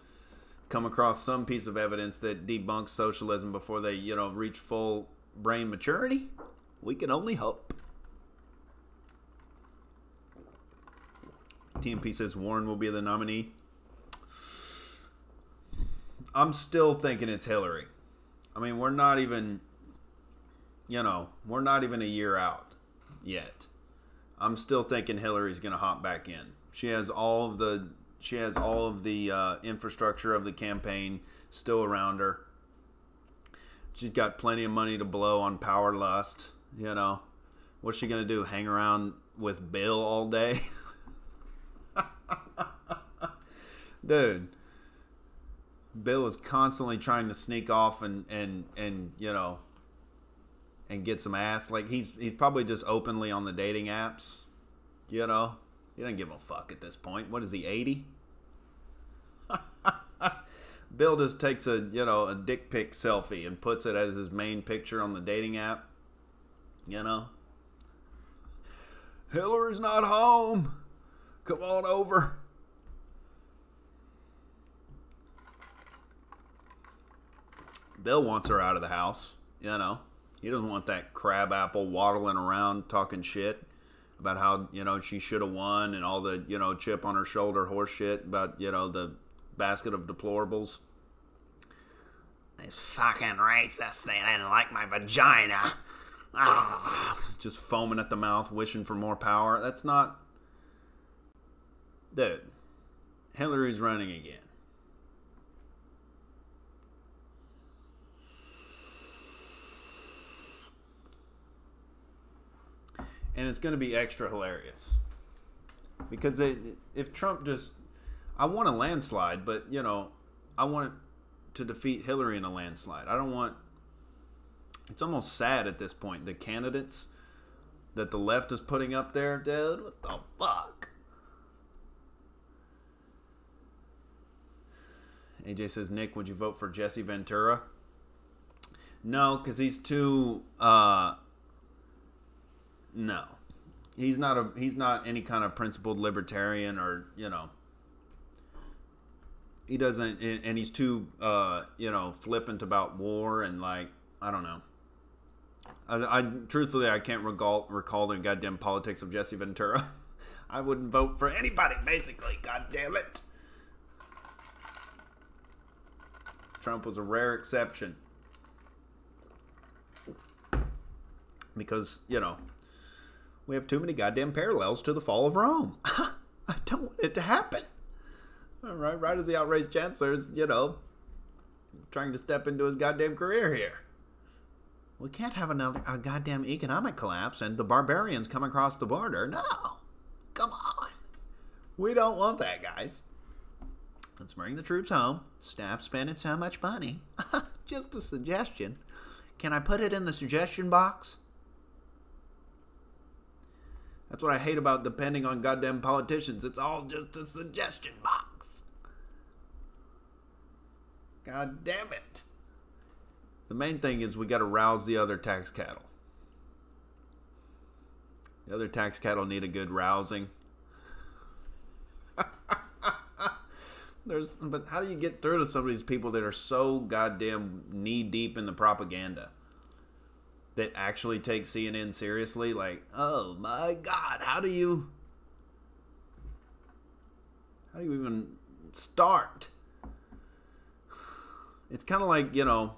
come across some piece of evidence that debunks socialism before they, you know, reach full brain maturity. We can only hope. TMP says Warren will be the nominee. I'm still thinking it's Hillary. I mean, we're not even, you know, we're not even a year out yet. I'm still thinking Hillary's going to hop back in. She has all of the infrastructure of the campaign still around her. She's got plenty of money to blow on power lust, you know. What's she going to do, hang around with Bill all day? Dude, Bill is constantly trying to sneak off and you know, and get some ass. Like, he's probably just openly on the dating apps, you know. He doesn't give a fuck at this point. What is he, 80? Bill just takes a dick pic selfie and puts it as his main picture on the dating app. You know? Hillary's not home. Come on over. Bill wants her out of the house. You know? He doesn't want that crabapple waddling around talking shit about how, you know, she should have won and all the, you know, chip on her shoulder horse shit about, you know, the basket of deplorables. These fucking racists, they didn't like my vagina. Just foaming at the mouth, wishing for more power. That's not... Dude, Hillary's running again. And it's going to be extra hilarious. Because if Trump just... I want a landslide, but, you know, I want to defeat Hillary in a landslide. I don't want... It's almost sad at this point. The candidates that the left is putting up there, dude, what the fuck? AJ says, Nick, would you vote for Jesse Ventura? No, because he's too... No. He's not any kind of principled libertarian, or, you know... He doesn't... And he's too, you know, flippant about war, and, like, I don't know. I truthfully, I can't recall the goddamn politics of Jesse Ventura. I wouldn't vote for anybody, basically. God damn it. Trump was a rare exception. Because, you know, we have too many goddamn parallels to the fall of Rome. I don't want it to happen. All right, right as the outraged chancellor is, you know, trying to step into his goddamn career here. We can't have a goddamn economic collapse and the barbarians come across the border. No. Come on. We don't want that, guys. Let's bring the troops home. Stop spending so much money. Just a suggestion. Can I put it in the suggestion box? That's what I hate about depending on goddamn politicians. It's all just a suggestion box. God damn it. The main thing is we got to rouse the other tax cattle. The other tax cattle need a good rousing. But how do you get through to some of these people that are so goddamn knee deep in the propaganda that actually take CNN seriously? Like, oh my God, how do you even start? It's kind of like, you know,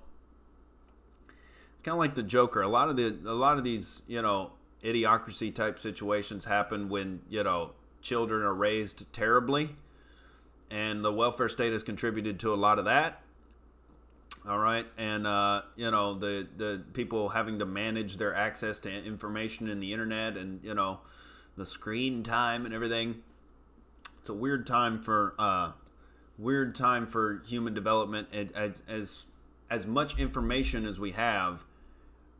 it's kind of like the Joker. A lot of these, you know, idiocracy type situations happen when, you know, children are raised terribly. And the welfare state has contributed to a lot of that. All right. And, you know, the people having to manage their access to information in the internet and, you know, the screen time and everything. It's a weird time for human development. As much information as we have,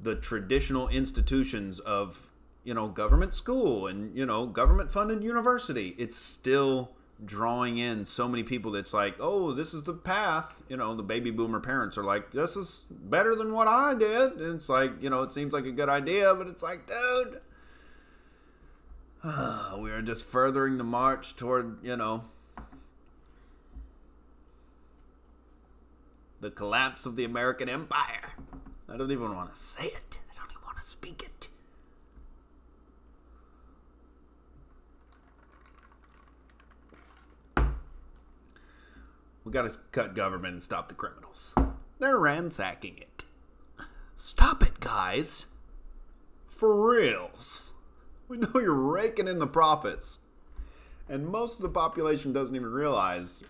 the traditional institutions of, you know, government school and, you know, government funded university, it's still drawing in so many people that's like, oh, this is the path. You know, the baby boomer parents are like, this is better than what I did. And it's like, you know, it seems like a good idea, but it's like, dude, we are just furthering the march toward, you know, the collapse of the American empire. I don't even want to say it. I don't even want to speak it. We got to cut government and stop the criminals. They're ransacking it. Stop it, guys. For reals. We know you're raking in the profits. And most of the population doesn't even realize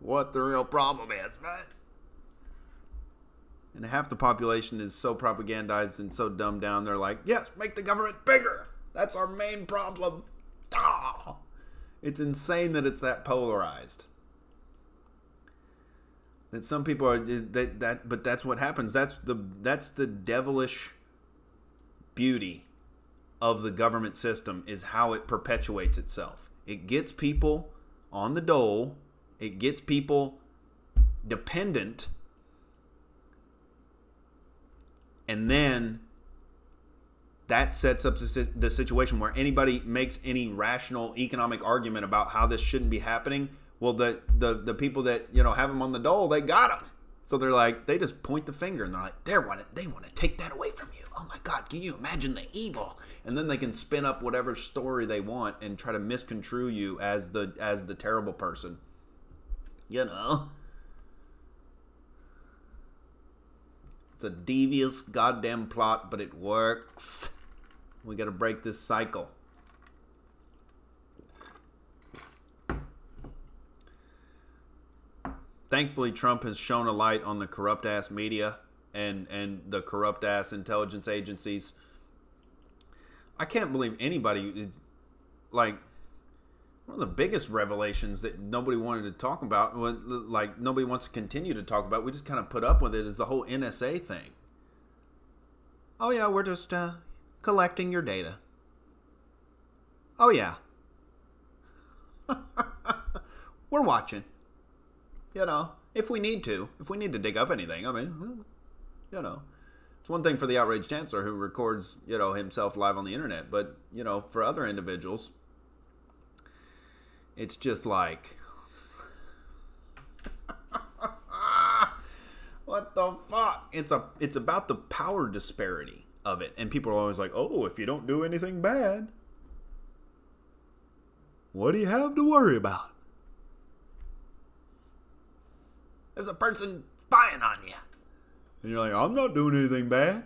what the real problem is, right? And half the population is so propagandized and so dumbed down, they're like, yes, make the government bigger. That's our main problem. Ah! It's insane that it's that polarized. That some people are but that's what happens. That's the devilish beauty of the government system, is how it perpetuates itself. It gets people on the dole. It gets people dependent. And then that sets up the situation where anybody makes any rational economic argument about how this shouldn't be happening. Well, the people that, you know, have them on the dole, they got them. So they're like, they just point the finger and they're like, they want to take that away from you. Oh my God, can you imagine the evil? And then they can spin up whatever story they want and try to misconstrue you as the terrible person. You know? It's a devious goddamn plot, but it works. We got to break this cycle. Thankfully, Trump has shown a light on the corrupt-ass media and the corrupt-ass intelligence agencies. I can't believe anybody, like, one of the biggest revelations that nobody wanted to talk about, like nobody wants to continue to talk about, we just kind of put up with it, is the whole NSA thing. Oh yeah, we're just collecting your data. Oh yeah. We're watching. You know, if we need to dig up anything, I mean, you know. It's one thing for the outraged chancellor who records, you know, himself live on the internet, but, you know, for other individuals, it's just like, what the fuck? It's about the power disparity of it, and people are always like, oh, if you don't do anything bad, what do you have to worry about? There's a person spying on you. And you're like, I'm not doing anything bad.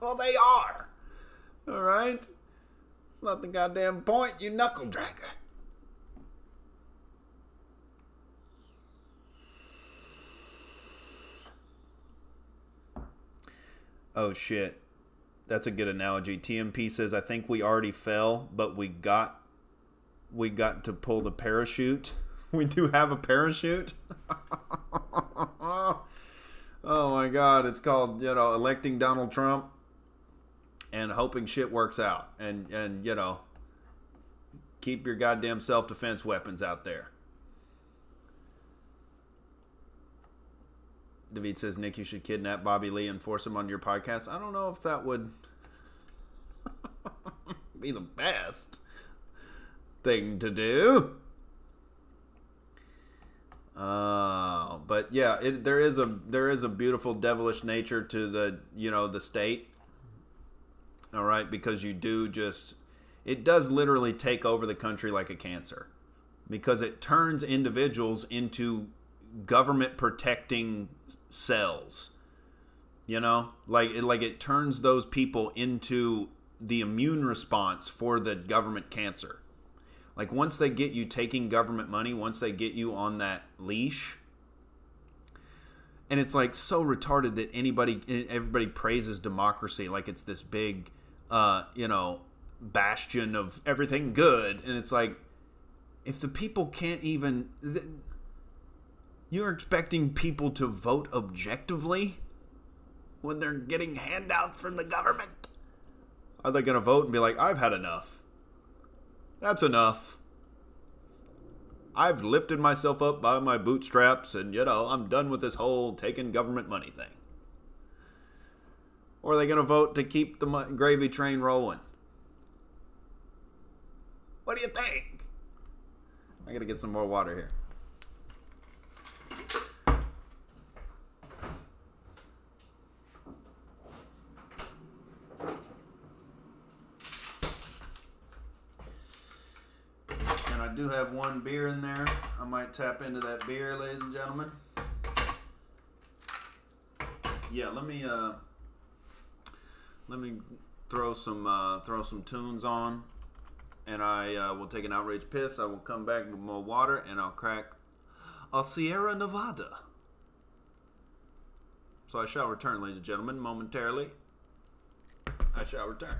Well, they are. All right? It's not the goddamn point, you knuckle dragger. Oh, shit. That's a good analogy. TMP says, I think we already fell, but we got to pull the parachute. We do have a parachute. Oh my God. It's called, you know, electing Donald Trump and hoping shit works out. And you know, keep your goddamn self-defense weapons out there. David says, Nick, you should kidnap Bobby Lee and force him on your podcast. I don't know if that would be the best thing to do. But yeah, there is a beautiful devilish nature to the, you know, the state. All right, because it does literally take over the country like a cancer, because it turns individuals into government protecting cells. You know, like it turns those people into the immune response for the government cancer. Like, once they get you taking government money, once they get you on that leash, and it's like so retarded that everybody praises democracy like it's this big, you know, bastion of everything good. And it's like, if the people can't even, you're expecting people to vote objectively when they're getting handouts from the government? Are they going to vote and be like, I've had enough? That's enough. I've lifted myself up by my bootstraps and, you know, I'm done with this whole taking government money thing. Or are they going to vote to keep the gravy train rolling? What do you think? I got to get some more water here. I do have one beer in there. I might tap into that beer, ladies and gentlemen. Yeah, let me throw some tunes on, and I will take an outrage piss. I will come back with more water, and I'll crack a Sierra Nevada. So I shall return, ladies and gentlemen, momentarily. I shall return.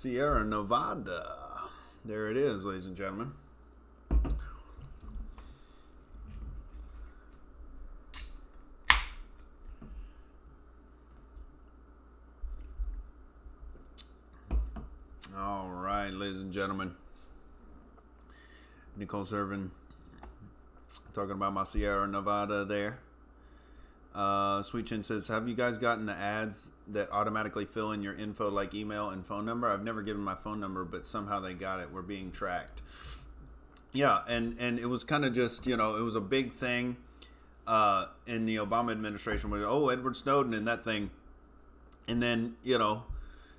Sierra Nevada. There it is, ladies and gentlemen. All right, ladies and gentlemen. Nicole Servin talking about my Sierra Nevada there. Sweet Chin says, have you guys gotten the ads that automatically fill in your info like email and phone number? I've never given my phone number, but somehow they got it. We're being tracked. Yeah, and it was kind of just, you know, it was a big thing in the Obama administration where, oh, Edward Snowden and that thing. And then, you know,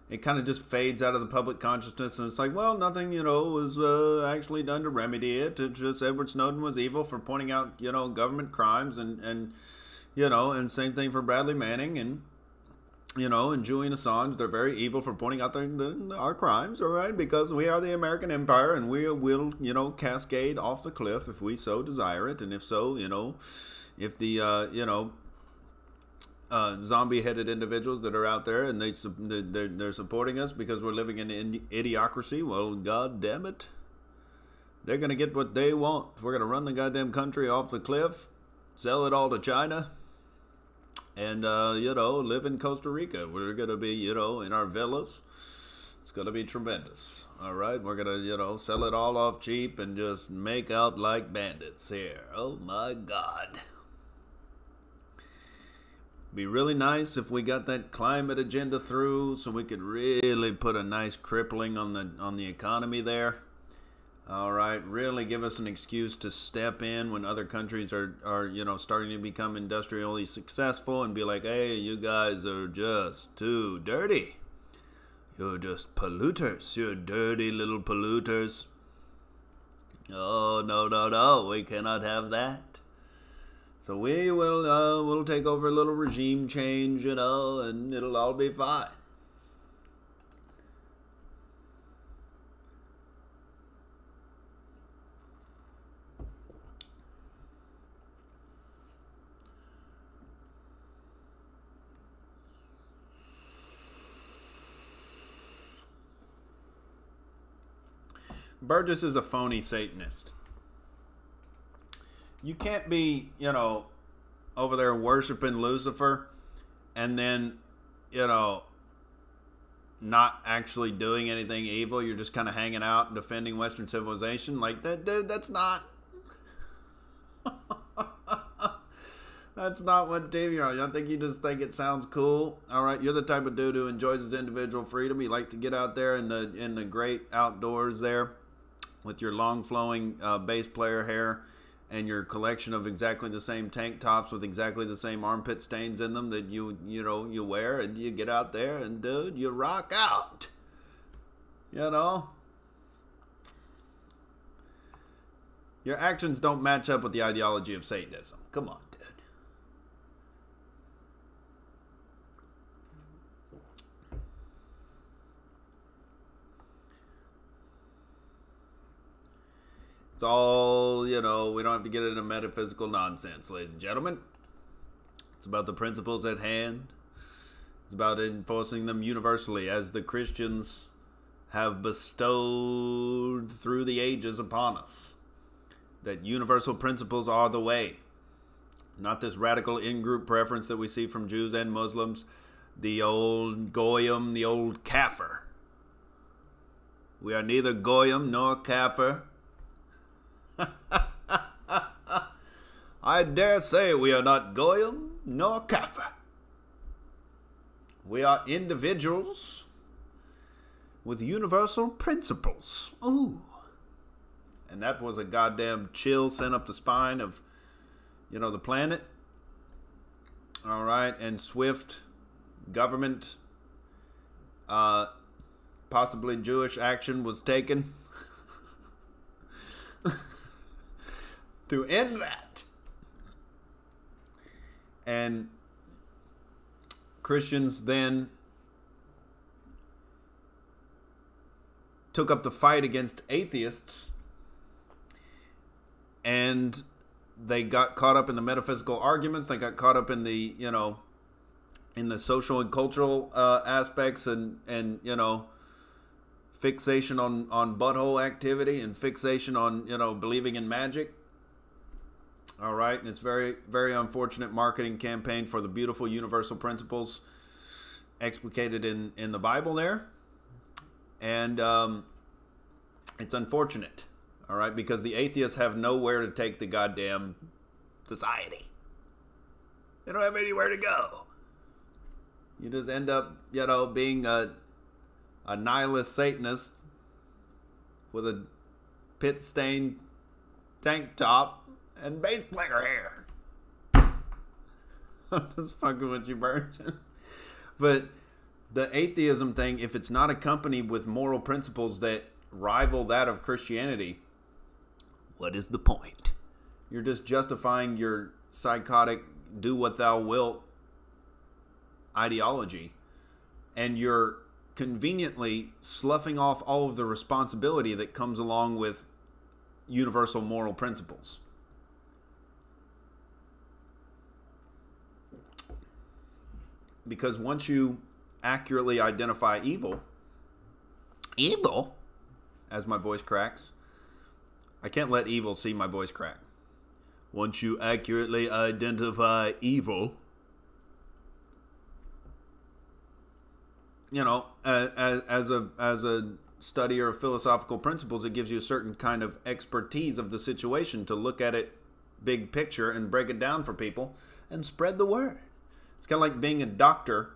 it kind of just fades out of the public consciousness, and it's like, well, nothing, you know, was actually done to remedy it. It's just Edward Snowden was evil for pointing out, you know, government crimes, and you know, and same thing for Bradley Manning, and you know, and Julian Assange. They're very evil for pointing out our crimes, all right, because we are the American empire, and we will, you know, cascade off the cliff if we so desire it, and if so, you know, if the you know, zombie-headed individuals that are out there and they're supporting us because we're living in idiocracy, well, god damn it, they're gonna get what they want. We're gonna run the goddamn country off the cliff, sell it all to China, and you know, live in Costa Rica. We're gonna be, you know, in our villas. It's gonna be tremendous. All right, we're gonna, you know, sell it all off cheap and just make out like bandits here. Oh my god. Be really nice if we got that climate agenda through, so we could really put a nice crippling on the economy there. All right, really give us an excuse to step in when other countries are you know, starting to become industrially successful, and be like, hey, you guys are just too dirty. You're just polluters. You're dirty little polluters. Oh, no, no, no, we cannot have that. So we will we'll take over a little regime change, you know, and it'll all be fine. Burgess is a phony Satanist. You can't be, you know, over there worshiping Lucifer and then, you know, not actually doing anything evil. You're just kind of hanging out and defending Western civilization. Like, that's not... That's not what team you're on. I think you just think it sounds cool. All right, you're the type of dude who enjoys his individual freedom. You like to get out there in the great outdoors there with your long flowing bass player hair and your collection of exactly the same tank tops with exactly the same armpit stains in them that you know you wear, and you get out there and, dude, you rock out. You know? Your actions don't match up with the ideology of Satanism. Come on, dude. It's all, you know, we don't have to get into metaphysical nonsense, ladies and gentlemen. It's about the principles at hand. It's about enforcing them universally as the Christians have bestowed through the ages upon us. That universal principles are the way. Not this radical in-group preference that we see from Jews and Muslims. The old goyim, the old kafir. We are neither goyim nor kafir. I dare say we are not goyim nor kafir. We are individuals with universal principles. Ooh. And that was a goddamn chill sent up the spine of, you know, the planet. All right, and swift government, possibly Jewish action was taken to end that. And Christians then took up the fight against atheists, and they got caught up in the metaphysical arguments. They got caught up in the, you know, in the social and cultural aspects, and you know, fixation on butthole activity and fixation on, believing in magic. All right. And it's very, very unfortunate marketing campaign for the beautiful universal principles explicated in the Bible there. And it's unfortunate. All right. Because the atheists have nowhere to take the goddamn society. They don't have anywhere to go. You just end up, being a nihilist Satanist with a pit-stained tank top and bass player hair. I'm just fucking with you, Birch. But the atheism thing, if it's not accompanied with moral principles that rival that of Christianity, what is the point? You're just justifying your psychotic do what thou wilt ideology, and you're conveniently sloughing off all of the responsibility that comes along with universal moral principles. Because once you accurately identify evil, as my voice cracks, I can't let evil see my voice crack. Once you accurately identify evil, as a studier of philosophical principles, it gives you a certain kind of expertise of the situation to look at it big picture and break it down for people and spread the word. It's kind of like being a doctor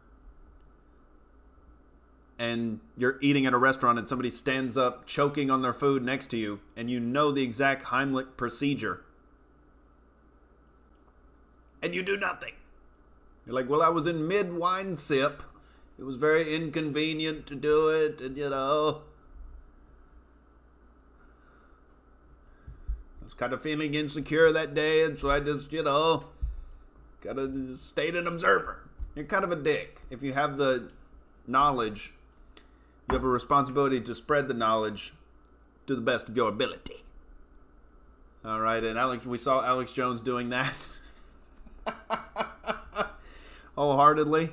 and you're eating at a restaurant and somebody stands up choking on their food next to you and you know the exact Heimlich procedure and you do nothing. You're like, well, I was in mid-wine sip. It was very inconvenient to do it, and I was kind of feeling insecure that day, and so I just, kind of stayed an observer. You're kind of a dick. If you have the knowledge, you have a responsibility to spread the knowledge to the best of your ability. All right, and we saw Alex Jones doing that wholeheartedly.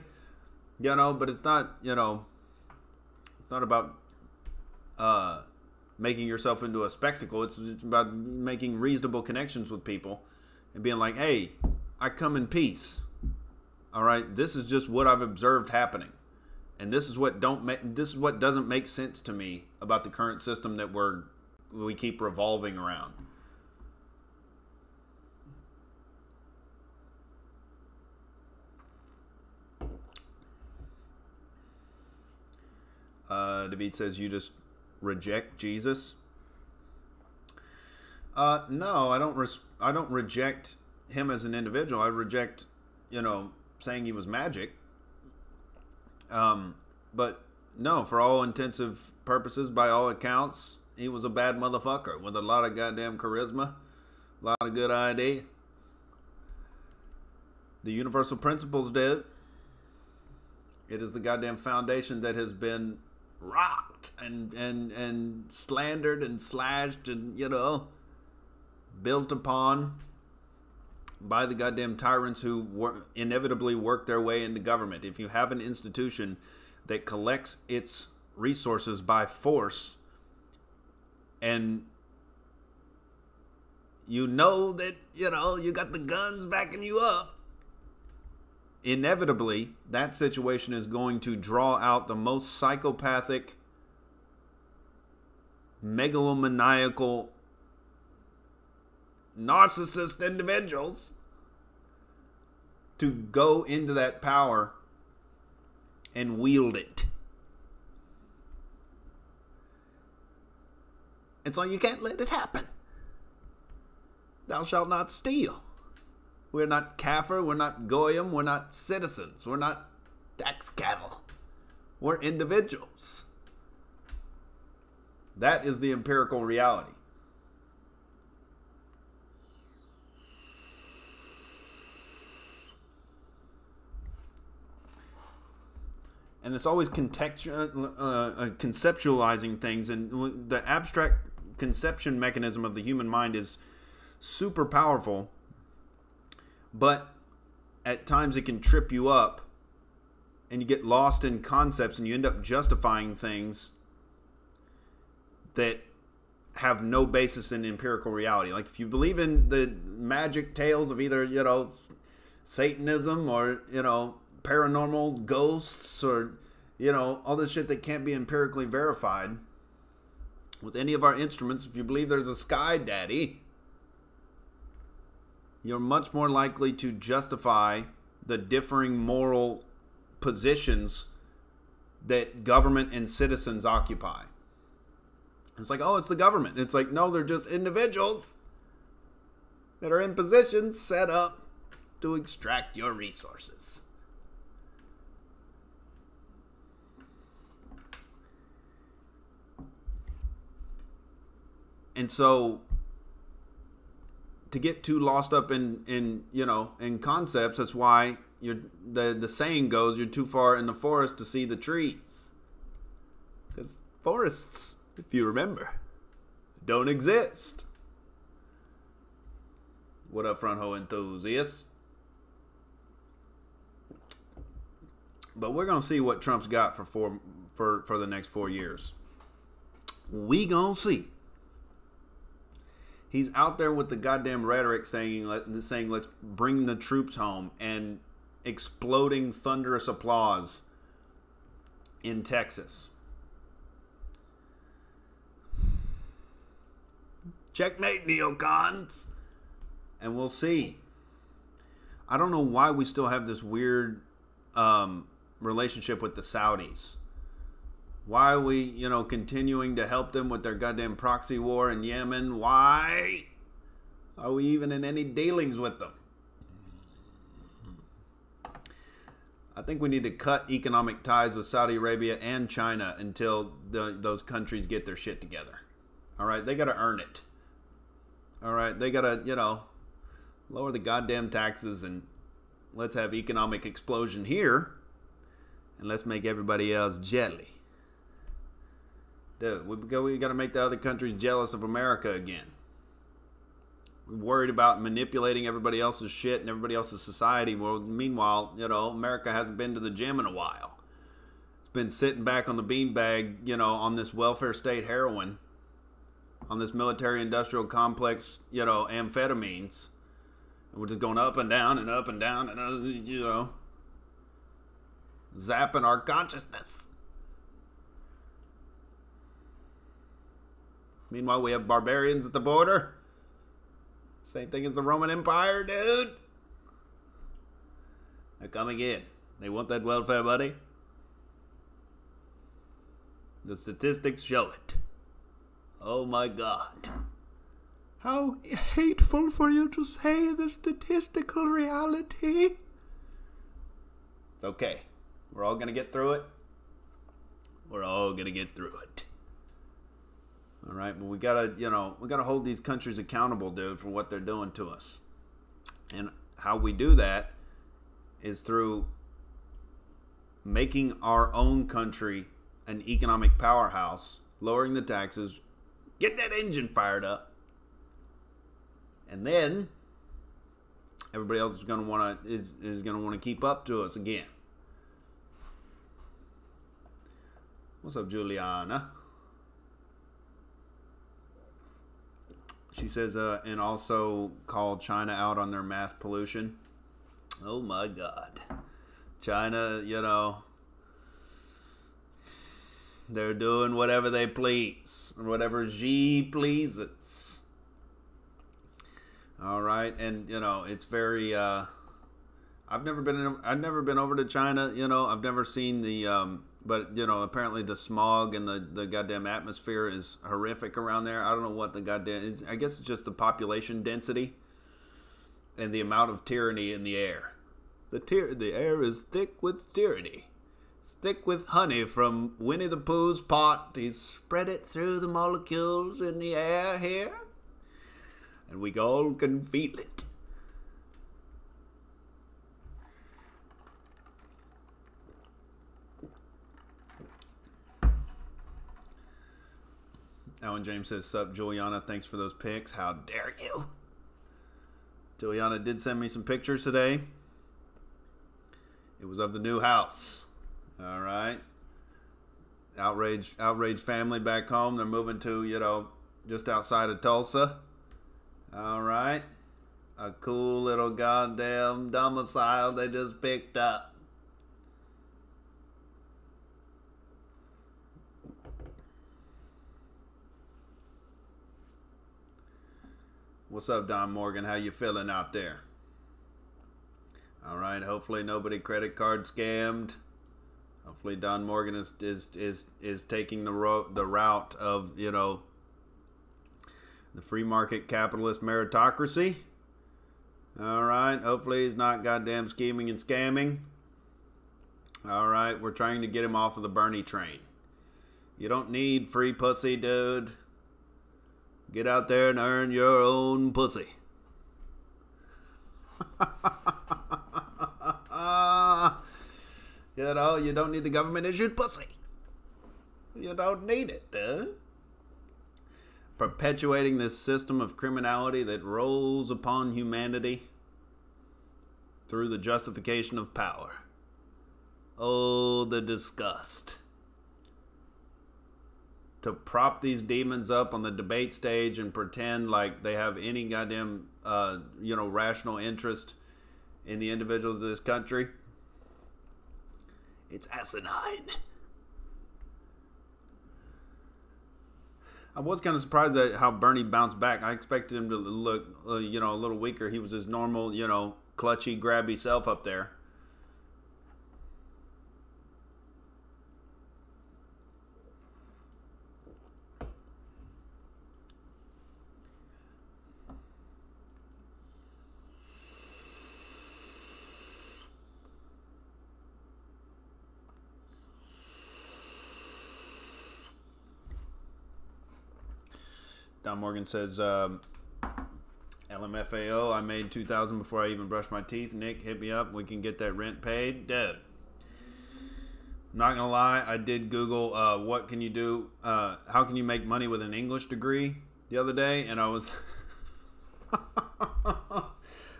But it's not, it's not about making yourself into a spectacle. It's about making reasonable connections with people and being like, hey, I come in peace. All right. This is just what I've observed happening. And this is what doesn't make sense to me about the current system that we keep revolving around. David says you just reject Jesus. No, I don't reject him as an individual. I reject, saying he was magic. But no, for all intensive purposes, by all accounts, he was a bad motherfucker with a lot of goddamn charisma, a lot of good ideas. The universal principles did. It is the goddamn foundation that has been rocked and slandered and slashed and, built upon by the goddamn tyrants who inevitably work their way into government. If you have an institution that collects its resources by force and that, you got the guns backing you up, inevitably, that situation is going to draw out the most psychopathic, megalomaniacal, narcissist individuals to go into that power and wield it. And so you can't let it happen. Thou shalt not steal. We're not kafir, we're not goyim, we're not citizens, we're not tax cattle. We're individuals. That is the empirical reality. And it's always conceptualizing things, and the abstract conception mechanism of the human mind is super powerful. But at times it can trip you up and you get lost in concepts and you end up justifying things that have no basis in empirical reality. Like if you believe in the magic tales of either, Satanism or, paranormal ghosts or, all this shit that can't be empirically verified with any of our instruments, if you believe there's a sky daddy, you're much more likely to justify the differing moral positions that government and citizens occupy. It's like, oh, it's the government. It's like, no, they're just individuals that are in positions set up to extract your resources. And so to get too lost up in concepts, that's why the saying goes, you're too far in the forest to see the trees. Because forests, if you remember, don't exist. What up, front hoe enthusiasts? But we're gonna see what Trump's got for the next 4 years. We gonna see. He's out there with the goddamn rhetoric saying let's bring the troops home, and exploding thunderous applause in Texas. Checkmate, neocons. And we'll see. I don't know why we still have this weird relationship with the Saudis. Why are we, continuing to help them with their goddamn proxy war in Yemen? Why are we even in any dealings with them? I think we need to cut economic ties with Saudi Arabia and China until those countries get their shit together. All right? They got to earn it. All right? They got to, lower the goddamn taxes, and let's have economic explosion here, and let's make everybody else jelly. Dude, we got to make the other countries jealous of America again. We're worried about manipulating everybody else's shit and everybody else's society. Well, meanwhile, America hasn't been to the gym in a while. It's been sitting back on the beanbag, on this welfare state heroin, on this military-industrial complex, amphetamines. And we're just going up and down and up and down and, zapping our consciousness. Meanwhile, we have barbarians at the border. Same thing as the Roman Empire, dude. They're coming in. They want that welfare money. The statistics show it. Oh my God. How hateful for you to say the statistical reality. It's okay. We're all going to get through it. We're all going to get through it. All right, but we gotta hold these countries accountable, dude, for what they're doing to us. And how we do that is through making our own country an economic powerhouse, lowering the taxes, getting that engine fired up, and then everybody else is gonna want to keep up to us again. What's up, Juliana? She says, and also call China out on their mass pollution. Oh my God. China, they're doing whatever they please, whatever Xi pleases. All right, and it's very. I've never been over to China. I've never seen the. But apparently the smog and the goddamn atmosphere is horrific around there. I don't know what the goddamn is. I guess it's just the population density and the amount of tyranny in the air. The air is thick with tyranny. It's thick with honey from Winnie the Pooh's pot. He's spread it through the molecules in the air here, and we all can feel it. Alan James says, sup, Juliana, thanks for those pics. How dare you? Juliana did send me some pictures today. It was of the new house. All right. Outrage family back home. They're moving to, you know, just outside of Tulsa. All right. A cool little goddamn domicile they just picked up. What's up, Don Morgan? How you feeling out there? All right. Hopefully nobody credit card scammed. Hopefully Don Morgan is taking the route of, you know, the free market capitalist meritocracy. All right. Hopefully he's not goddamn scheming and scamming. All right. We're trying to get him off of the Bernie train. You don't need free pussy, dude. Get out there and earn your own pussy. You know, you don't need the government-issued pussy. You don't need it, dude. Perpetuating this system of criminality that rolls upon humanity through the justification of power. Oh, the disgust. To prop these demons up on the debate stage and pretend like they have any goddamn, you know, rational interest in the individuals of this country. It's asinine. I was kind of surprised at how Bernie bounced back. I expected him to look, you know, a little weaker. He was his normal, you know, clutchy, grabby self up there. Don Morgan says, LMFAO, I made $2,000 before I even brushed my teeth. Nick, hit me up. We can get that rent paid. Dude. Not going to lie, I did Google, what can you do, how can you make money with an English degree the other day, and I was,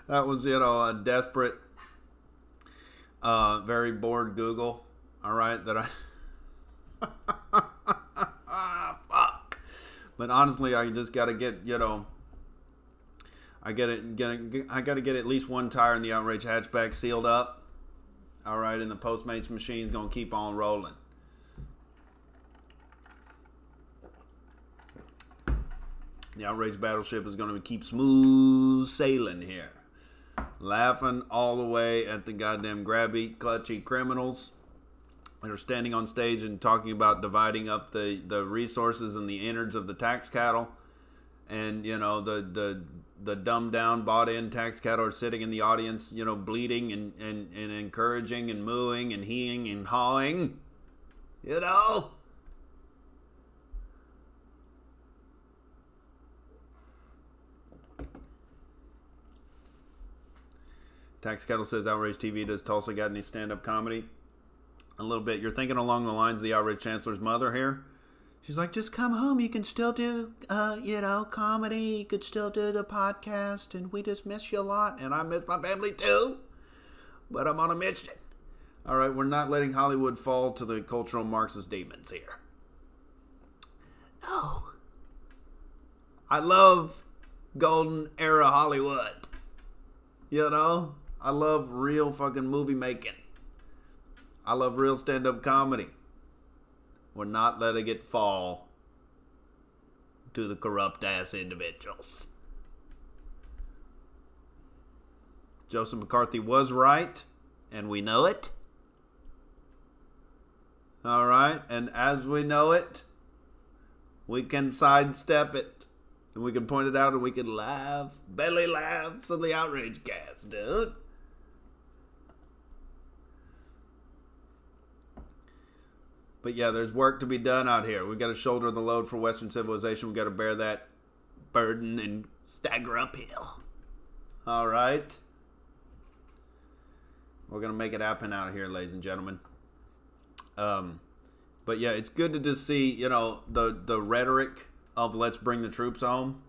that was, you know, a desperate, very bored Google, all right, that I, but honestly, I just got to get, you know, I got to get at least one tire in the Outrage hatchback sealed up. All right, and the Postmates machine's going to keep on rolling. The Outrage battleship is going to keep smooth sailing here. Laughing all the way at the goddamn grabby, clutchy criminals that are standing on stage and talking about dividing up the resources and the innards of the tax cattle. And, you know, the dumbed down, bought in tax cattle are sitting in the audience, you know, bleeding and encouraging and mooing and heeing and hawing. You know? Tax Cattle says, Outrage TV, does Tulsa got any stand-up comedy? A little bit. You're thinking along the lines of the Outrage Chancellor's mother here. She's like, just come home. You can still do, you know, comedy. You could still do the podcast. And we just miss you a lot. And I miss my family too. But I'm on a mission. All right, we're not letting Hollywood fall to the cultural Marxist demons here. No. I love golden era Hollywood. You know? I love real fucking movie making. I love real stand-up comedy. We're not letting it fall to the corrupt-ass individuals. Joseph McCarthy was right, and we know it. All right, and as we know it, we can sidestep it. And we can point it out and we can laugh. Belly laughs on the Outrage cast, dude. But yeah, there's work to be done out here. We've got to shoulder the load for Western civilization. We've got to bear that burden and stagger uphill. All right. We're going to make it happen out here, ladies and gentlemen. But yeah, it's good to just see, you know, the rhetoric of let's bring the troops home,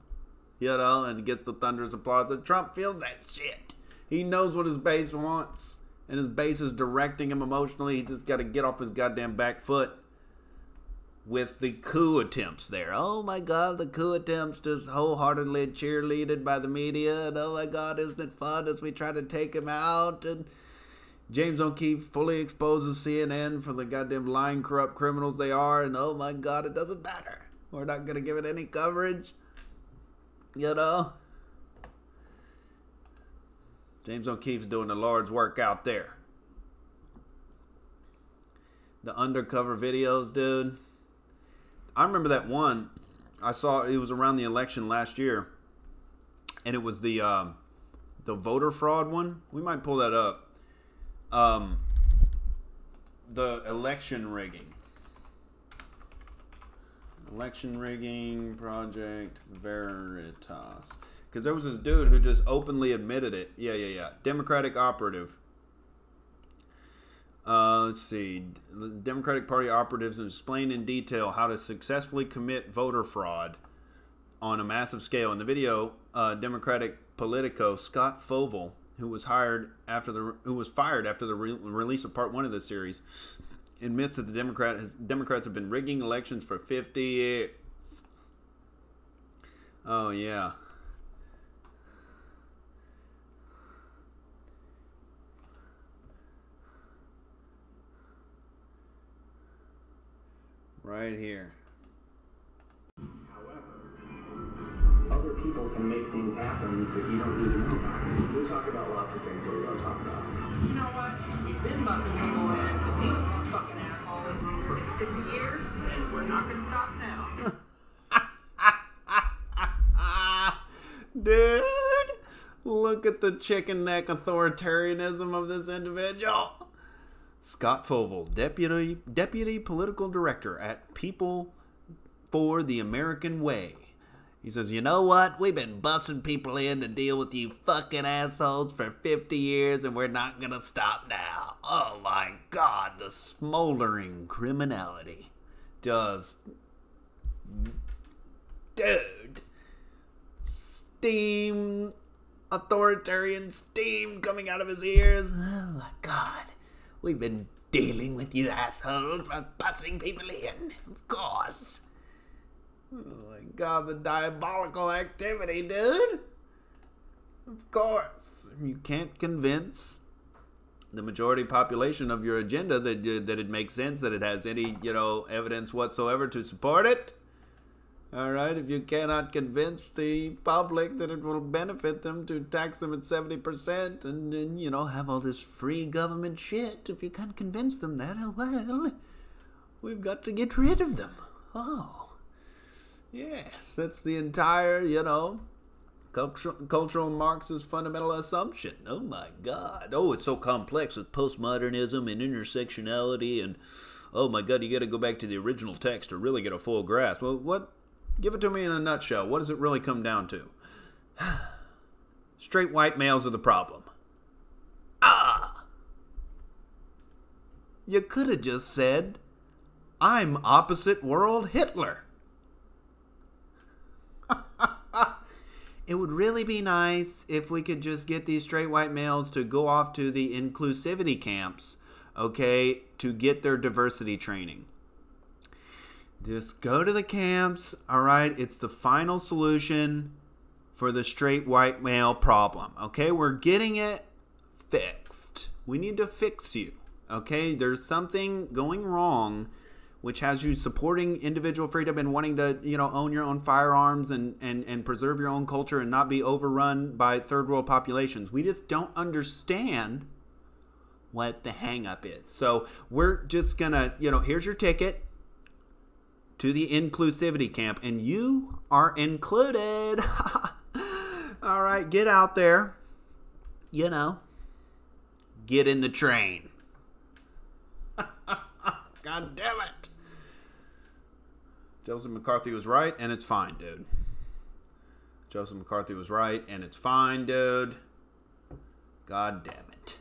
you know, and gets the thunderous applause. And Trump feels that shit. He knows what his base wants. And his base is directing him emotionally. He just got to get off his goddamn back foot. with the coup attempts there. Oh my God, the coup attempts just wholeheartedly cheerleaded by the media. And oh my God, isn't it fun as we try to take him out? And James O'Keefe fully exposes CNN for the goddamn lying, corrupt criminals they are. And oh my God, it doesn't matter. We're not going to give it any coverage. You know? James O'Keefe's doing the Lord's work out there. The undercover videos, dude. I remember that one I saw. It was around the election last year, and it was the voter fraud one. We might pull that up. The election rigging project Veritas. Because there was this dude who just openly admitted it. Yeah. Democratic operative. Let's see. The Democratic Party operatives explain in detail how to successfully commit voter fraud on a massive scale. In the video, Democratic Politico Scott Fovel, who was fired after the release of Part 1 of this series, admits that the Democrats have been rigging elections for 50 years. Oh yeah. Right here. However, other people can make things happen that you don't need to know about. We'll talk about lots of things that we don't talk about. You know what? We've been busting people in to deal with that fucking asshole for 50 years, and we're not gonna stop now. Dude, look at the chicken neck authoritarianism of this individual. Scott Fovel, deputy political director at People for the American Way. He says, you know what? We've been busting people in to deal with you fucking assholes for 50 years, and we're not going to stop now. Oh my God, the smoldering criminality. Just, dude, steam, authoritarian steam coming out of his ears. Oh my God. We've been dealing with you assholes by busing people in. Of course. Oh my God, the diabolical activity, dude. Of course. You can't convince the majority population of your agenda that it makes sense, that it has any, evidence whatsoever to support it. All right, if you cannot convince the public that it will benefit them to tax them at 70% and have all this free government shit, if you can't convince them that, well, we've got to get rid of them. Oh, yes, that's the entire, cultural Marxist fundamental assumption. Oh my God. Oh, it's so complex with postmodernism and intersectionality, and oh my God, you got to go back to the original text to really get a full grasp. Well, what? Give it to me in a nutshell. What does it really come down to? Straight white males are the problem. You could have just said, I'm opposite world Hitler. It would really be nice if we could just get these straight white males to go off to the inclusivity camps, okay, to get their diversity training. Just go to the camps, all right? It's the final solution for the straight white male problem, okay? We're getting it fixed. We need to fix you, okay? There's something going wrong which has you supporting individual freedom and wanting to, own your own firearms and preserve your own culture and not be overrun by third world populations. We just don't understand what the hang up is. So we're just gonna, here's your ticket to the inclusivity camp, and you are included. All right, get out there. Get in the train. God damn it. Joseph McCarthy was right, and it's fine, dude. Joseph McCarthy was right, and it's fine, dude. God damn it.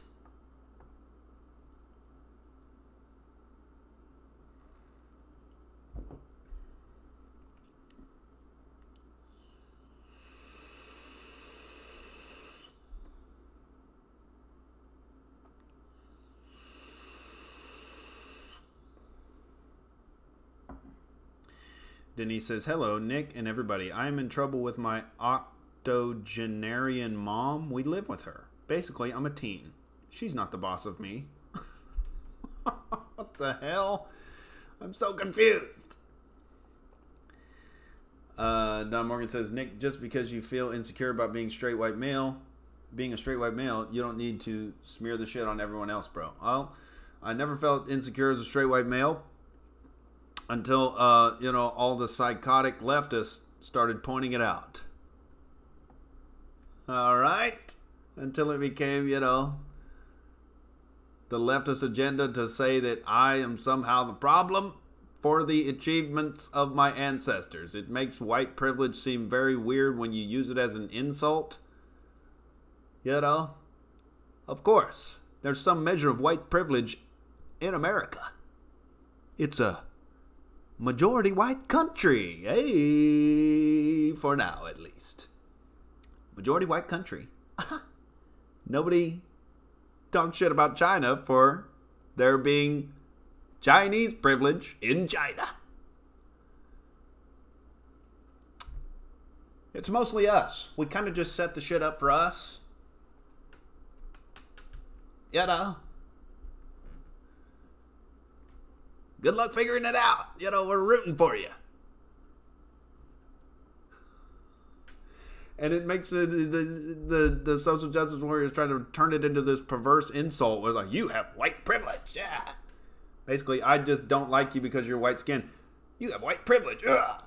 Denise says, hello, Nick and everybody. I'm in trouble with my octogenarian mom. We live with her. Basically, I'm a teen. She's not the boss of me. What the hell? I'm so confused. Don Morgan says, Nick, just because you feel insecure about being a straight white male, you don't need to smear the shit on everyone else, bro. Well, I never felt insecure as a straight white male until, all the psychotic leftists started pointing it out. All right? Until it became, the leftist agenda to say that I am somehow the problem for the achievements of my ancestors. It makes white privilege seem very weird when you use it as an insult. Of course, there's some measure of white privilege in America. It's a majority white country. Hey, for now at least. Majority white country. Nobody talks shit about China for there being Chinese privilege in China. It's mostly us. We kind of just set the shit up for us. Good luck figuring it out. We're rooting for you. And it makes the social justice warriors trying to turn it into this perverse insult where it's like, you have white privilege. Yeah. Basically, I just don't like you because you're white skinned. You have white privilege. Ugh.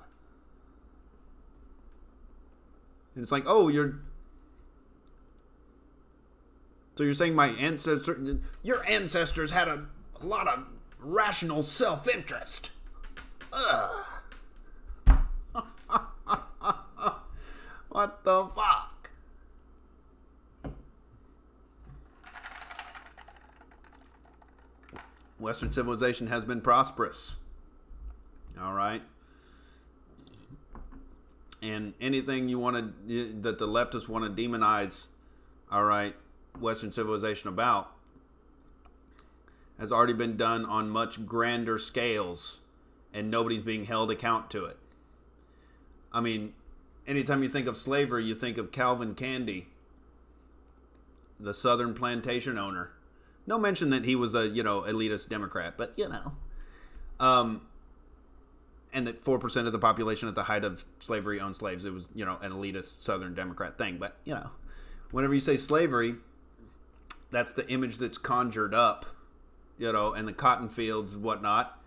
And it's like, oh, so you're saying your ancestors had a lot of rational self-interest. Ugh. What the fuck? Western civilization has been prosperous. All right. And anything that the leftists want to demonize, all right, Western civilization about, has already been done on much grander scales, and nobody's being held account to it. I mean, anytime you think of slavery, you think of Calvin Candy, the Southern plantation owner. No mention that he was a, elitist Democrat, but, and that 4% of the population at the height of slavery owned slaves. It was, an elitist Southern Democrat thing. But, whenever you say slavery, that's the image that's conjured up, and the cotton fields and whatnot.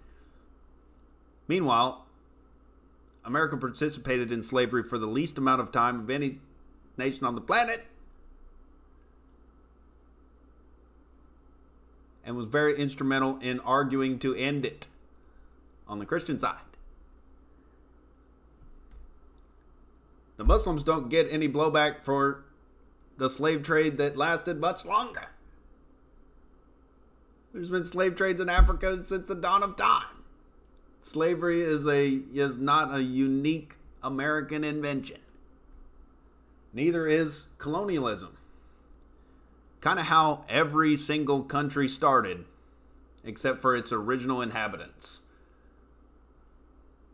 Meanwhile, America participated in slavery for the least amount of time of any nation on the planet, and was very instrumental in arguing to end it on the Christian side. The Muslims don't get any blowback for the slave trade that lasted much longer. There's been slave trades in Africa since the dawn of time. Slavery is not a unique American invention. Neither is colonialism. Kind of how every single country started, except for its original inhabitants.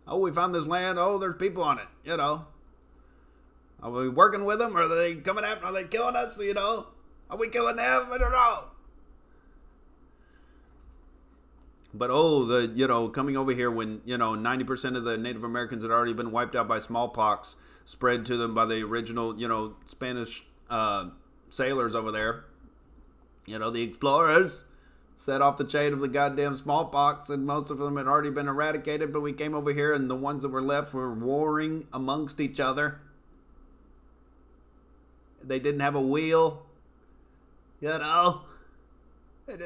Oh, we found this land. Oh, there's people on it, Are we working with them? Or are they coming after? Are they killing us? Are we killing them? I don't know. But coming over here when, 90% of the Native Americans had already been wiped out by smallpox, spread to them by the original, Spanish sailors over there. The explorers set off the chain of the goddamn smallpox, and most of them had already been eradicated, but we came over here and the ones that were left were warring amongst each other. They didn't have a wheel. They didn't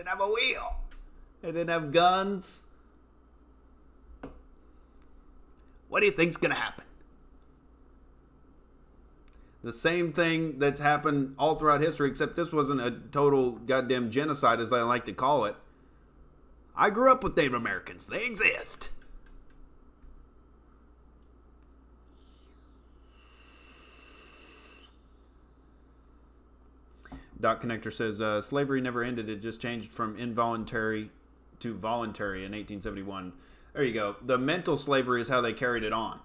have a wheel. They didn't have guns. What do you think's going to happen? The same thing that's happened all throughout history, except this wasn't a total goddamn genocide, as I like to call it. I grew up with Native Americans. They exist. Dot Connector says, slavery never ended. It just changed from involuntary to voluntary in 1871. There you go. The mental slavery is how they carried it on.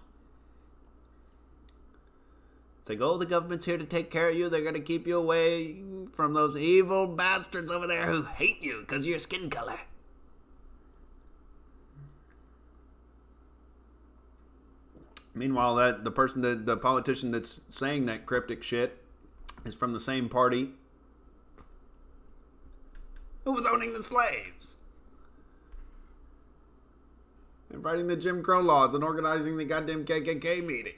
It's like, oh, the government's here to take care of you. They're going to keep you away from those evil bastards over there who hate you because of your skin color. Meanwhile, the politician that's saying that cryptic shit is from the same party who was owning the slaves and writing the Jim Crow laws and organizing the goddamn KKK meetings.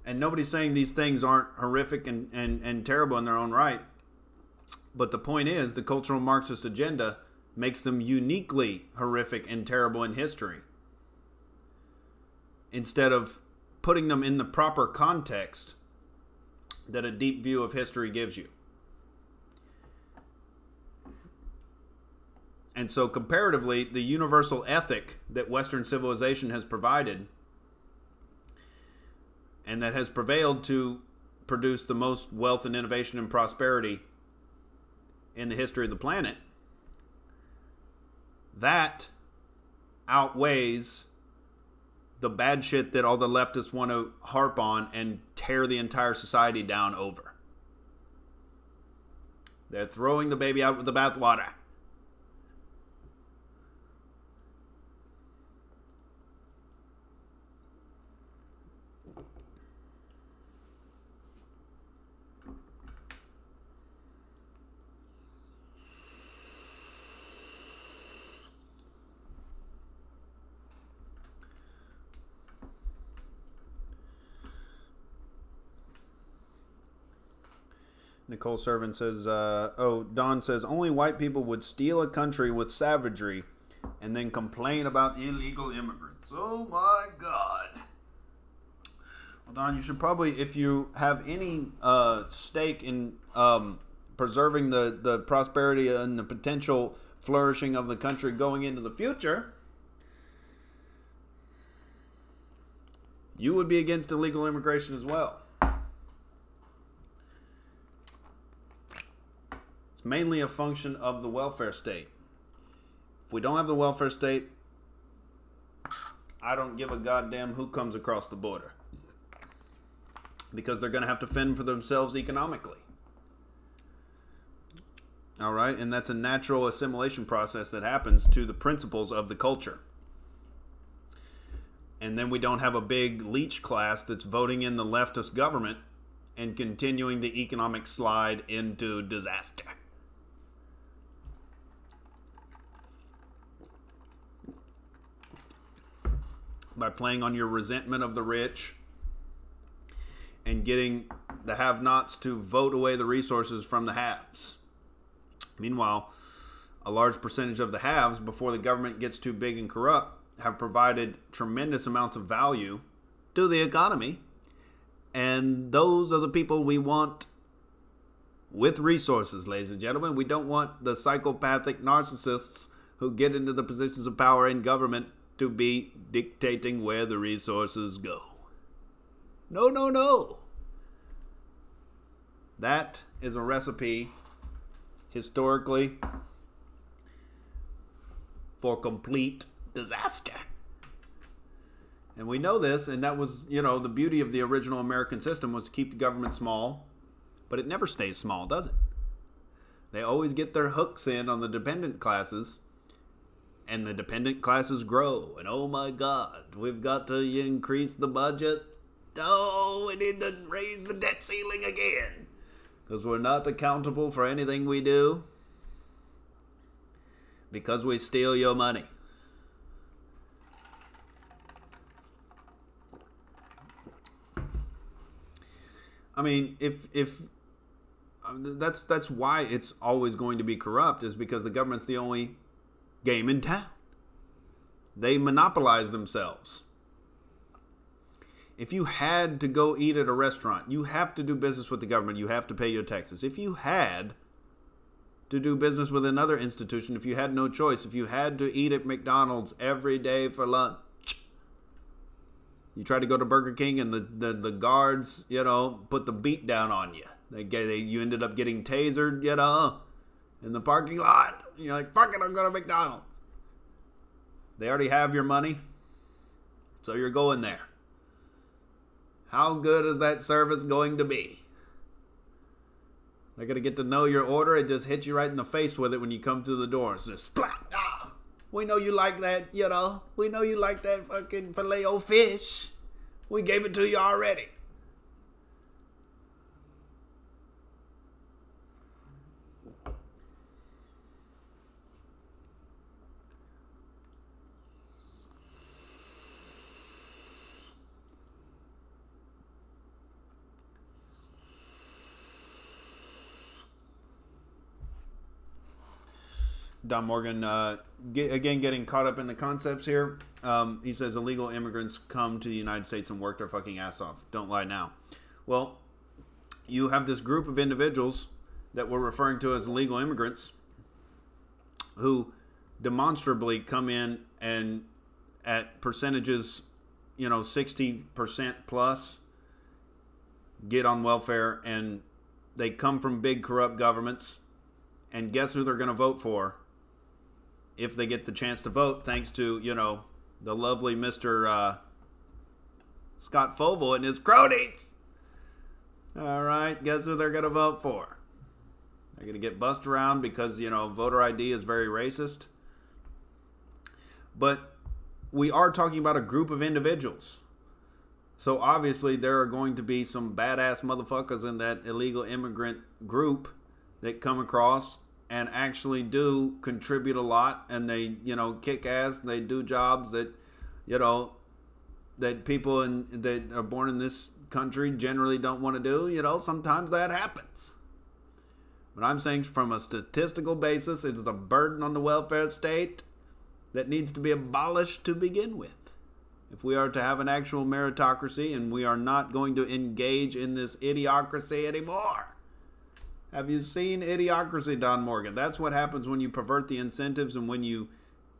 And nobody's saying these things aren't horrific and terrible in their own right. But the point is, the cultural Marxist agenda makes them uniquely horrific and terrible in history, instead of putting them in the proper context that a deep view of history gives you. And so comparatively, the universal ethic that Western civilization has provided and that has prevailed to produce the most wealth and innovation and prosperity in the history of the planet, that outweighs the bad shit that all the leftists want to harp on and tear the entire society down over. They're throwing the baby out with the bathwater. Nicole Servant says, Don says, only white people would steal a country with savagery and then complain about illegal immigrants. Oh my God. Well, Don, you should probably, if you have any stake in preserving the prosperity and the potential flourishing of the country going into the future, you would be against illegal immigration as well. Mainly a function of the welfare state. If we don't have the welfare state, I don't give a goddamn who comes across the border, because they're going to have to fend for themselves economically. All right, and that's a natural assimilation process that happens to the principles of the culture. And then we don't have a big leech class that's voting in the leftist government and continuing the economic slide into disaster. By playing on your resentment of the rich and getting the have-nots to vote away the resources from the haves. Meanwhile, a large percentage of the haves, before the government gets too big and corrupt, have provided tremendous amounts of value to the economy. And those are the people we want with resources, ladies and gentlemen. We don't want the psychopathic narcissists who get into the positions of power in government to be dictating where the resources go. No, no, no. That is a recipe, historically, for complete disaster. And we know this, and that was, the beauty of the original American system was to keep the government small, but it never stays small, does it? They always get their hooks in on the dependent classes, and the dependent classes grow. And oh my God, we've got to increase the budget. Oh, we need to raise the debt ceiling again, because we're not accountable for anything we do, because we steal your money. I mean, if that's why it's always going to be corrupt, is because the government's the only game in town. They monopolize themselves. If you had to go eat at a restaurant, you have to do business with the government. You have to pay your taxes. If you had to do business with another institution if you had no choice, if you had to eat at McDonald's every day for lunch. You tried to go to Burger King and the guards, you know, put the beat down on you. You ended up getting tasered, you know, in the parking lot. You're like, fuck it, I'm going to McDonald's. They already have your money, so you're going there. How good is that service going to be? They're going to get to know your order and just hit you right in the face with it when you come through the door. It's just splat. Ah, we know you like that, you know. We know you like that fucking filet-o-fish. We gave it to you already. Don Morgan, again, getting caught up in the concepts here. He says illegal immigrants come to the United States and work their fucking ass off. Don't lie now. Well, you have this group of individuals that we're referring to as illegal immigrants who demonstrably come in and at percentages, you know, 60% plus get on welfare, and they come from big corrupt governments. And guess who they're going to vote for if they get the chance to vote, thanks to, you know, the lovely Mr. Scott Fovel and his cronies. All right, guess who they're going to vote for? They're going to get bussed around because, you know, voter ID is very racist. But we are talking about a group of individuals. So obviously there are going to be some badass motherfuckers in that illegal immigrant group that come across and actually do contribute a lot, and they, you know, kick ass. They do jobs that, you know, that people that are born in this country generally don't want to do. You know, sometimes that happens. But I'm saying from a statistical basis, it is a burden on the welfare state that needs to be abolished to begin with. If we are to have an actual meritocracy, and we are not going to engage in this idiocracy anymore. Have you seen Idiocracy, Don Morgan? That's what happens when you pervert the incentives and when you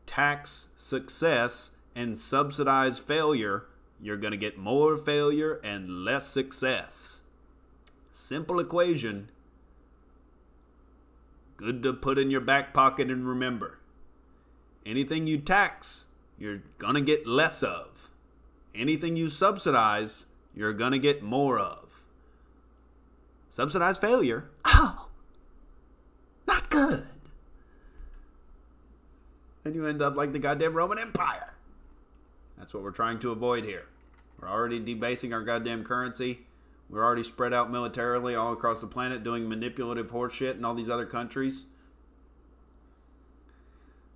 tax success and subsidize failure. You're going to get more failure and less success. Simple equation. Good to put in your back pocket and remember. Anything you tax, you're going to get less of. Anything you subsidize, you're going to get more of. Subsidized failure? Oh, not good. Then you end up like the goddamn Roman Empire. That's what we're trying to avoid here. We're already debasing our goddamn currency. We're already spread out militarily all across the planet doing manipulative horseshit in all these other countries.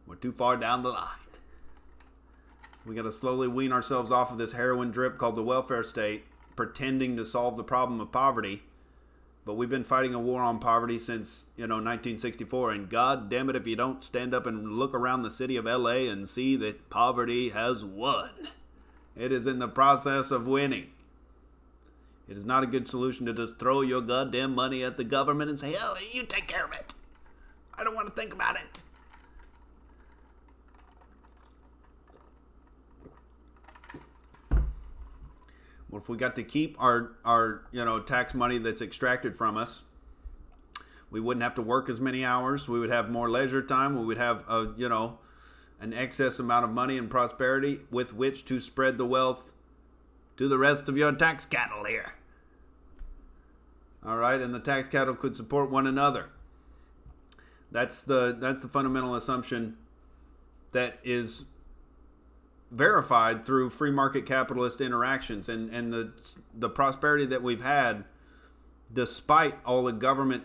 We're too far down the line. We got to slowly wean ourselves off of this heroin drip called the welfare state, pretending to solve the problem of poverty. But we've been fighting a war on poverty since, 1964. And God damn it, if you don't stand up and look around the city of LA and see that poverty has won. It is in the process of winning. It is not a good solution to just throw your goddamn money at the government and say, oh, you take care of it. I don't want to think about it. Well, if we got to keep our tax money that's extracted from us, we wouldn't have to work as many hours. We would have more leisure time. We would have, an excess amount of money and prosperity with which to spread the wealth to the rest of your tax cattle here. All right, and the tax cattle could support one another. That's the fundamental assumption that is verified through free market capitalist interactions, and the prosperity that we've had despite all the government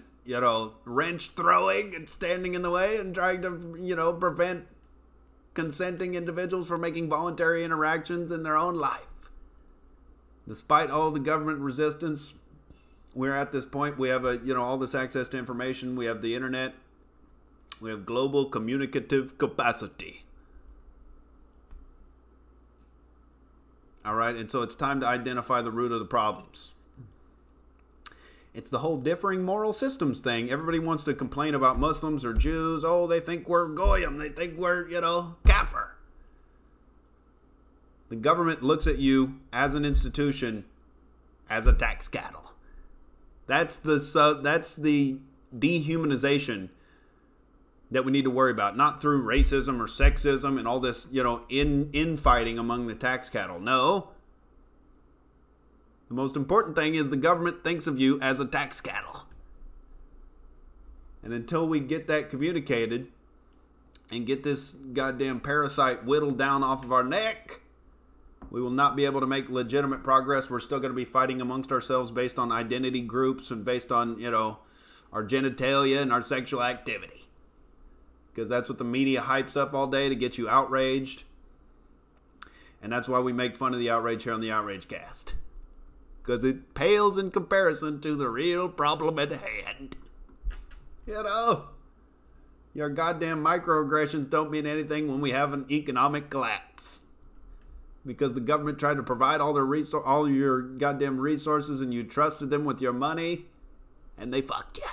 wrench throwing and standing in the way and trying to prevent consenting individuals from making voluntary interactions in their own life. Despite all the government resistance, we're at this point. We have all this access to information. We have the internet. We have global communicative capacity. All right, and so it's time to identify the root of the problems. It's the whole differing moral systems thing. Everybody wants to complain about Muslims or Jews. Oh, they think we're goyim. They think we're, kafir. The government looks at you as an institution as a tax cattle. That's the dehumanization that we need to worry about. Not through racism or sexism and all this, infighting among the tax cattle. No. The most important thing is the government thinks of you as a tax cattle. And until we get that communicated and get this goddamn parasite whittled down off of our neck, we will not be able to make legitimate progress. We're still going to be fighting amongst ourselves based on identity groups and based on, our genitalia and our sexual activity. Because that's what the media hypes up all day to get you outraged. And that's why we make fun of the outrage here on the Outrage Cast. Because it pales in comparison to the real problem at hand. Your goddamn microaggressions don't mean anything when we have an economic collapse. Because the government tried to provide all your goddamn resources and you trusted them with your money. And they fucked you.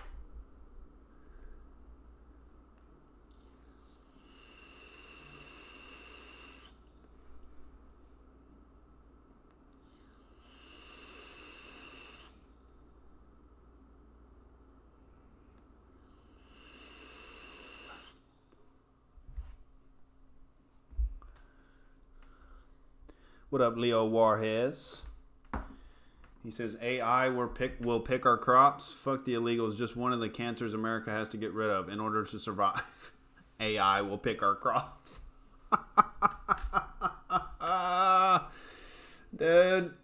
What up, Leo Warhes? He says, AI will pick our crops. Fuck the illegals. Just one of the cancers America has to get rid of in order to survive. AI will pick our crops. Dude.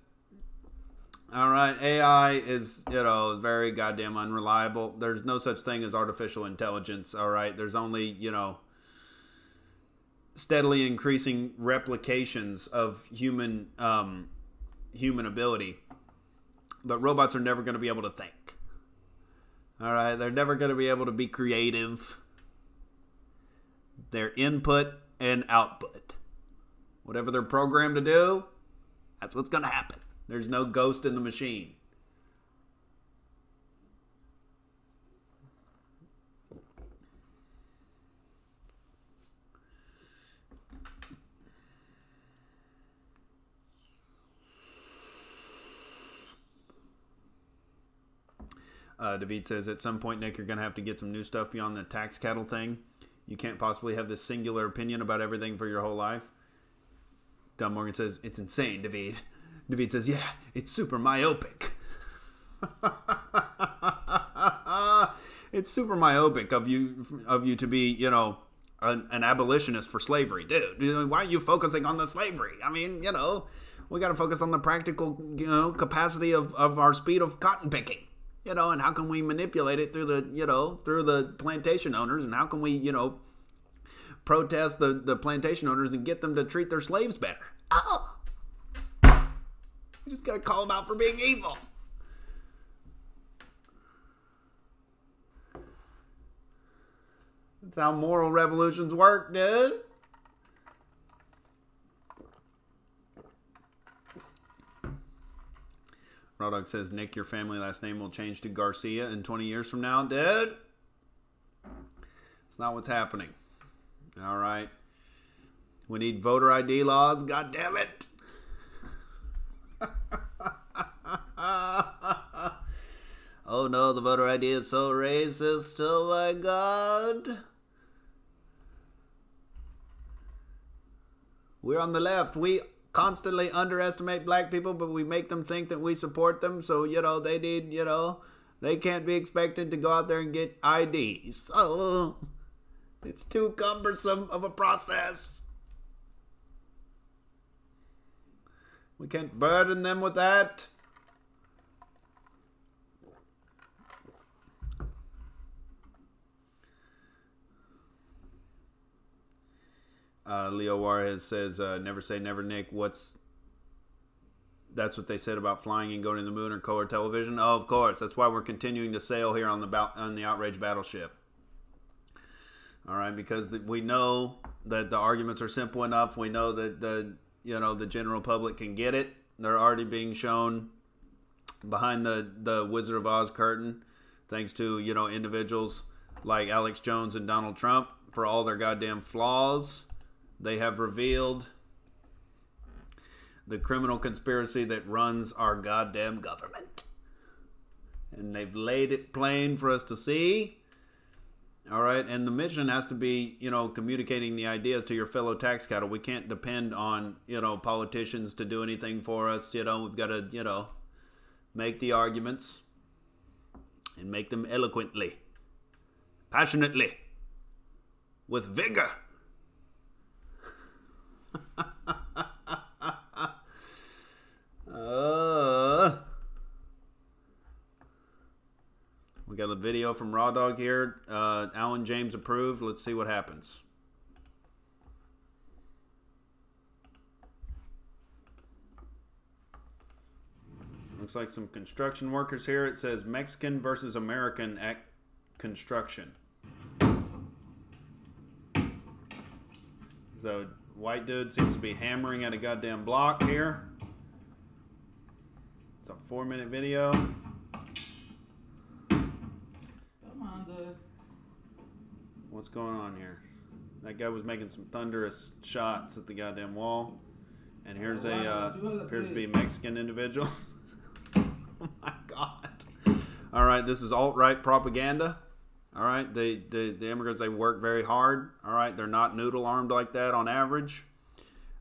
All right. AI is, very goddamn unreliable. There's no such thing as artificial intelligence. All right. There's only, steadily increasing replications of human ability. But robots are never going to be able to think. All right? They're never going to be able to be creative. They're input and output. Whatever they're programmed to do, that's what's going to happen. There's no ghost in the machine. David says, at some point, Nick, you're going to have to get some new stuff beyond the tax cattle thing. You can't possibly have this singular opinion about everything for your whole life. Don Morgan says, it's insane, David. David says, yeah, it's super myopic. It's super myopic of you to be, an abolitionist for slavery. Dude, why are you focusing on the slavery? I mean, we got to focus on the practical, capacity of our speed of cotton picking. And how can we manipulate it through the plantation owners, and how can we, protest the plantation owners and get them to treat their slaves better? Oh, you just gotta call them out for being evil. That's how moral revolutions work, dude. Rodog says, Nick, your family last name will change to Garcia in 20 years from now. Dude, it's not what's happening. All right. We need voter ID laws. God damn it. Oh, no, the voter ID is so racist. Oh, my God. We're on the left. We constantly underestimate black people, but we make them think that we support them. So, they need, they can't be expected to go out there and get IDs. So, it's too cumbersome of a process. We can't burden them with that. Leo Juarez says, never say never, Nick. That's what they said about flying and going to the moon or color television. Oh, of course. That's why we're continuing to sail here on the Outrage battleship. All right, because we know that the arguments are simple enough. We know that the general public can get it. They're already being shown behind the Wizard of Oz curtain, thanks to, you know, individuals like Alex Jones and Donald Trump, for all their goddamn flaws. They have revealed the criminal conspiracy that runs our goddamn government. And they've laid it plain for us to see. All right, and the mission has to be, you know, communicating the ideas to your fellow tax cattle. We can't depend on, you know, politicians to do anything for us. You know, we've got to, you know, make the arguments and make them eloquently, passionately, with vigor. We got a video from Raw Dog here. Alan James approved. Let's see what happens. Looks like some construction workers here. It says Mexican versus American at construction. So white dude seems to be hammering at a goddamn block here. It's a 4-minute video. What's going on here? That guy was making some thunderous shots at the goddamn wall. And here's a appears to be a Mexican individual. Oh my god. Alright, this is alt-right propaganda. Alright, the immigrants, they work very hard. Alright, they're not noodle armed like that on average.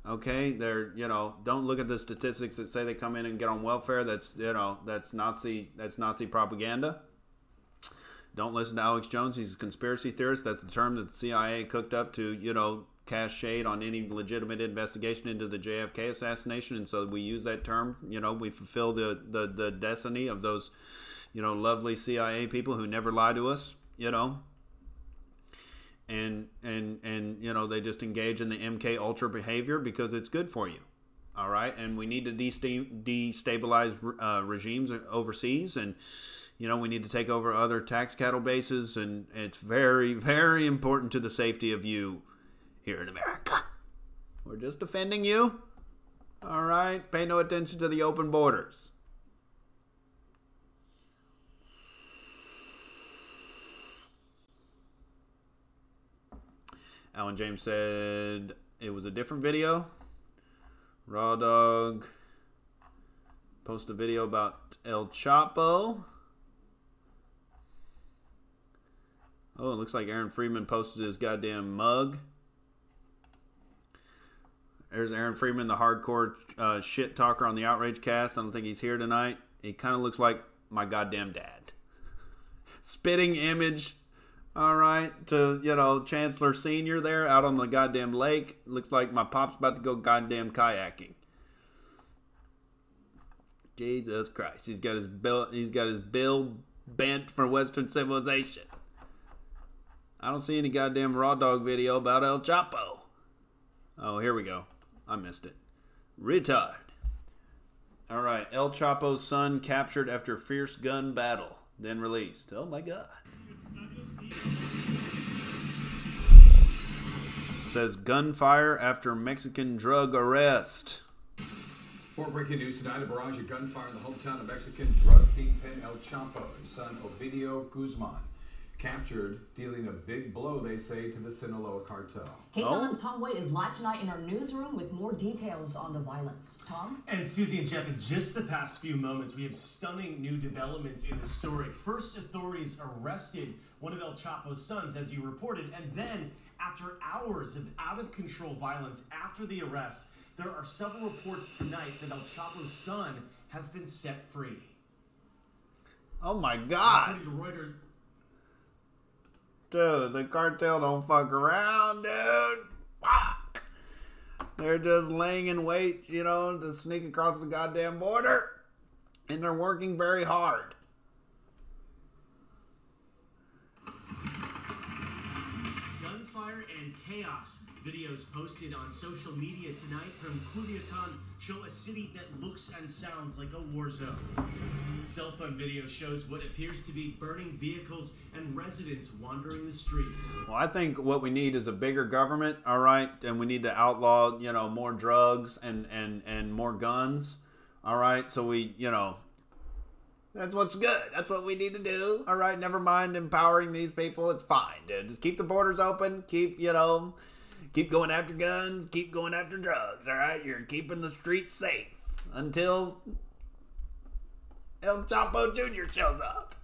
Okay, they're, you know, don't look at the statistics that say they come in and get on welfare. That's, you know, that's Nazi propaganda. Don't listen to Alex Jones. He's a conspiracy theorist. That's the term that the CIA cooked up to, you know, cast shade on any legitimate investigation into the JFK assassination. And so we use that term. You know, we fulfill the destiny of those, you know, lovely CIA people who never lie to us, you know. And you know, they just engage in the MK Ultra behavior because it's good for you. All right. And we need to destabilize regimes overseas, and you know, we need to take over other tax cattle bases, and it's very, very important to the safety of you here in America. We're just defending you. All right? Pay no attention to the open borders. Alan James said it was a different video. Raw Dog posted a video about El Chapo. Oh, it looks like Aaron Freeman posted his goddamn mug. There's Aaron Freeman, the hardcore shit talker on the Outrage cast. I don't think he's here tonight. He kind of looks like my goddamn dad. Spitting image, all right, to, you know, Chancellor Senior there out on the goddamn lake. Looks like my pop's about to go goddamn kayaking. Jesus Christ, he's got his bill bent for Western civilization. I don't see any goddamn Raw Dog video about El Chapo. Oh, here we go. I missed it. Retard. All right. El Chapo's son captured after fierce gun battle. Then released. Oh, my God. Says gunfire after Mexican drug arrest. More breaking news tonight. A barrage of gunfire in the hometown of Mexican drug kingpin El Chapo. His son, Ovidio Guzman, captured, dealing a big blow, they say, to the Sinaloa cartel. KCON's Tom Wade is live tonight in our newsroom with more details on the violence. Tom? And Susie and Jeff, in just the past few moments, we have stunning new developments in the story. First, authorities arrested one of El Chapo's sons, as you reported, and then, after hours of out-of-control violence after the arrest, there are several reports tonight that El Chapo's son has been set free. Oh my God! According to Reuters, dude, the cartel don't fuck around, dude. Fuck. They're just laying in wait, you know, to sneak across the goddamn border. And they're working very hard. gunfire and chaos. Videos posted on social media tonight from Culiacan show a city that looks and sounds like a war zone. Cell phone video shows what appears to be burning vehicles and residents wandering the streets. Well, I think what we need is a bigger government, all right? And we need to outlaw, you know, more drugs and more guns, all right? So we, you know, That's what's good. That's what we need to do. All right, never mind empowering these people. It's fine, dude. Just keep the borders open. Keep, keep going after guns. Keep going after drugs, all right? You're keeping the streets safe until El Chapo Jr. shows up.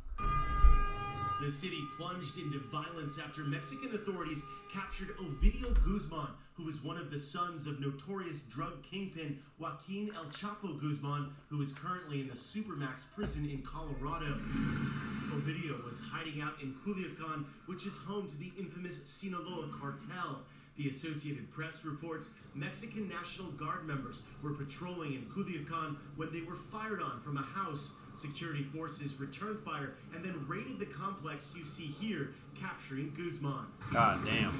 The city plunged into violence after Mexican authorities captured Ovidio Guzman, who was one of the sons of notorious drug kingpin Joaquin El Chapo Guzman, who is currently in the Supermax prison in Colorado. Ovidio was hiding out in Culiacan, which is home to the infamous Sinaloa cartel. The Associated Press reports Mexican National Guard members were patrolling in Culiacan when they were fired on from a house. Security forces returned fire and then raided the complex you see here, capturing Guzman. God damn.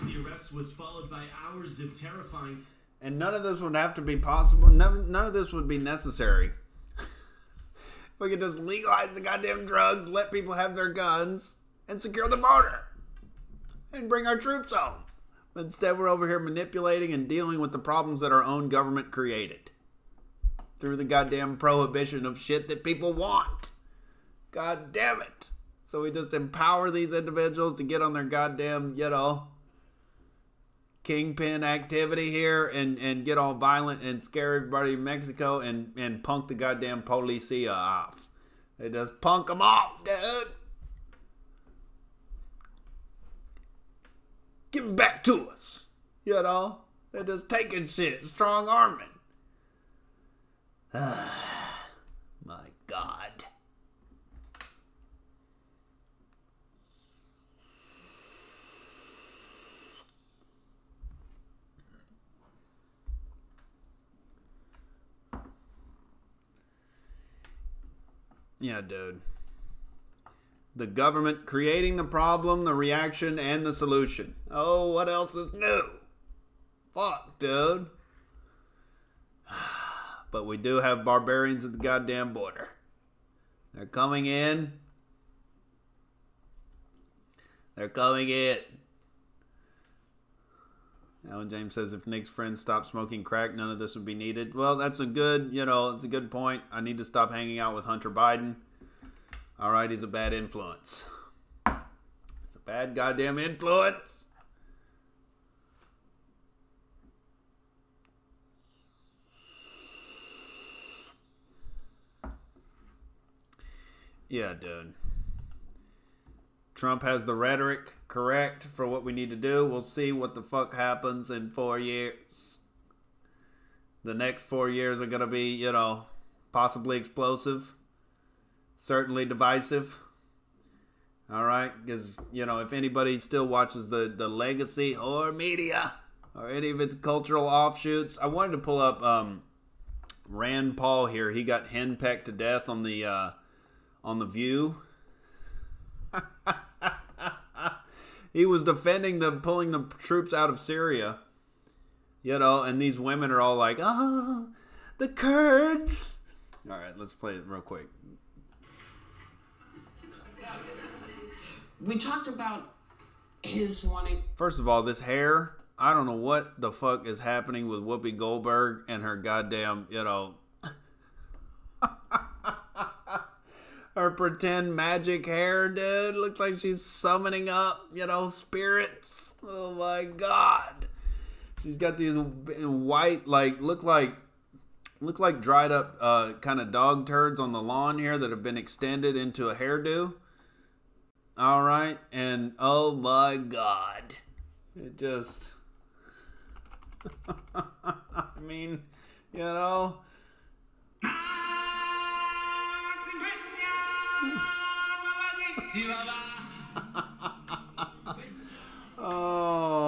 The arrest was followed by hours of terrifying... And none of this would have to be possible. None of this would be necessary. If we could just legalize the goddamn drugs, let people have their guns, and secure the border. And bring our troops home. But instead, we're over here manipulating and dealing with the problems that our own government created. Through the goddamn prohibition of shit that people want. God damn it. So we just empower these individuals to get on their goddamn, kingpin activity here and get all violent and scare everybody in Mexico and punk the goddamn policia off. They just punk them off, dude. Give it back to us. They're just taking shit, strong arming. My God. Yeah, dude. The government creating the problem, the reaction, and the solution. Oh, what else is new? Fuck, dude. But we do have barbarians at the goddamn border. They're coming in. They're coming in. Alan James says if Nick's friends stopped smoking crack, none of this would be needed. Well, that's a good, it's a good point. I need to stop hanging out with Hunter Biden. All right, he's a bad influence. It's a bad goddamn influence. Yeah, dude. Trump has the rhetoric correct for what we need to do. We'll see what the fuck happens in 4 years. The next 4 years are going to be, possibly explosive. Certainly divisive. All right? Because, if anybody still watches the legacy or media or any of its cultural offshoots. I wanted to pull up Rand Paul here. He got henpecked to death on the View. He was defending pulling the troops out of Syria. And these women are all like, oh, the Kurds. All right, let's play it real quick. We talked about his wanting... First of all, this hair, I don't know what the fuck is happening with Whoopi Goldberg and her goddamn, her pretend magic hair, dude. Looks like she's summoning up, spirits. Oh my God. She's got these white, look like dried up kind of dog turds on the lawn here that have been extended into a hairdo. All right. And oh my God. It just, I mean, oh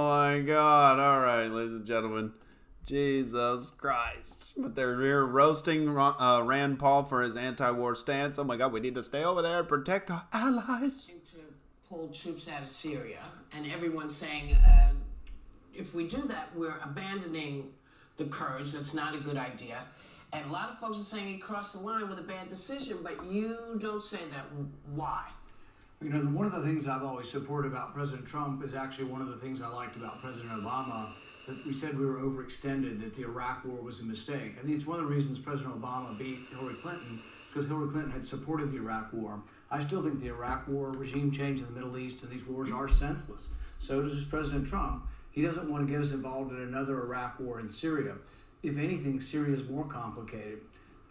my God. All right, ladies and gentlemen. Jesus Christ. But they're here roasting Rand Paul for his anti-war stance. Oh my God, we need to stay over there and protect our allies. To pull troops out of Syria, and everyone's saying, if we do that, we're abandoning the Kurds. That's not a good idea. And a lot of folks are saying he crossed the line with a bad decision, but you don't say that. Why? One of the things I've always supported about President Trump is actually one of the things I liked about President Obama, that we said we were overextended, that the Iraq war was a mistake. I think it's one of the reasons President Obama beat Hillary Clinton, because Hillary Clinton had supported the Iraq War. I still think the Iraq War, regime change in the Middle East, and these wars are senseless. So does President Trump. He doesn't want to get us involved in another Iraq war in Syria. If anything, Syria is more complicated.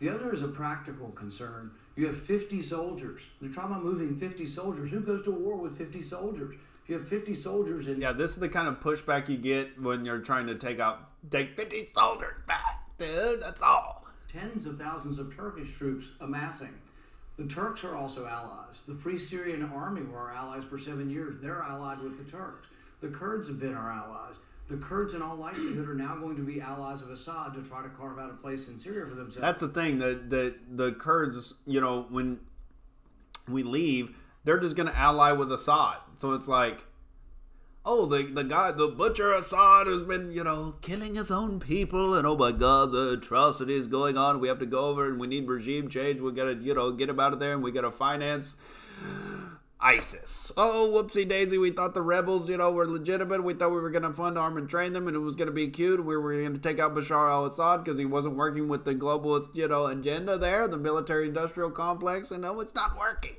The other is a practical concern. You have 50 soldiers. They're talking about moving 50 soldiers. Who goes to war with 50 soldiers? You have 50 soldiers in... Yeah, this is the kind of pushback you get when you're trying to take 50 soldiers back, dude. That's all. Tens of thousands of Turkish troops amassing. The Turks are also allies. The Free Syrian Army were our allies for 7 years. They're allied with the Turks. The Kurds have been our allies. The Kurds, in all likelihood, are now going to be allies of Assad to try to carve out a place in Syria for themselves. That's the thing. The Kurds, you know, when we leave, they're just going to ally with Assad. So it's like, oh, the butcher Assad has been, you know, killing his own people, and oh my God, the atrocities going on. We have to go over and we need regime change. We got to, you know, get him out of there, and we got to finance ISIS. Oh, whoopsie daisy. We thought the rebels, you know, were legitimate. We thought we were going to fund, arm, and train them, and it was going to be cute. And we were going to take out Bashar al-Assad because he wasn't working with the globalist, you know, agenda there, the military-industrial complex, and no, it's not working.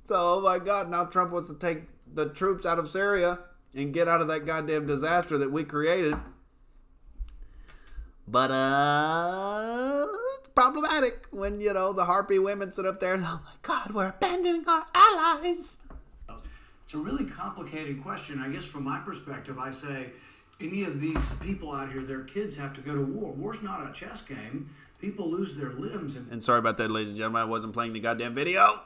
So, oh my God, now Trump wants to take the troops out of Syria and get out of that goddamn disaster that we created. But, it's problematic when, you know, the harpy women sit up there and, oh my God, we're abandoning our allies. It's a really complicated question. I guess from my perspective, I say any of these people out here, their kids have to go to war. War's not a chess game. People lose their limbs. And sorry about that, ladies and gentlemen. I wasn't playing the goddamn video.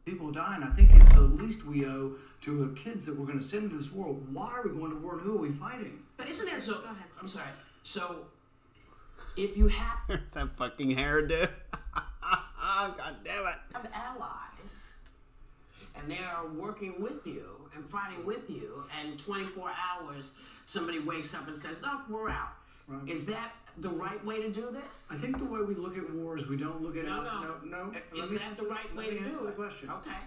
People die, and I think it's the least we owe to the kids that we're going to send into this war. Why are we going to war, and who are we fighting? But isn't there... So, go ahead. I'm sorry. So, if you have... There's that fucking hair, dude. God damn it. Have allies, and they are working with you and fighting with you, and 24 hours, somebody wakes up and says, no, we're out. Right. Is that the right way to do this? I think the way we look at war is we don't look at... No. Is that the right way to do it? Question. Okay.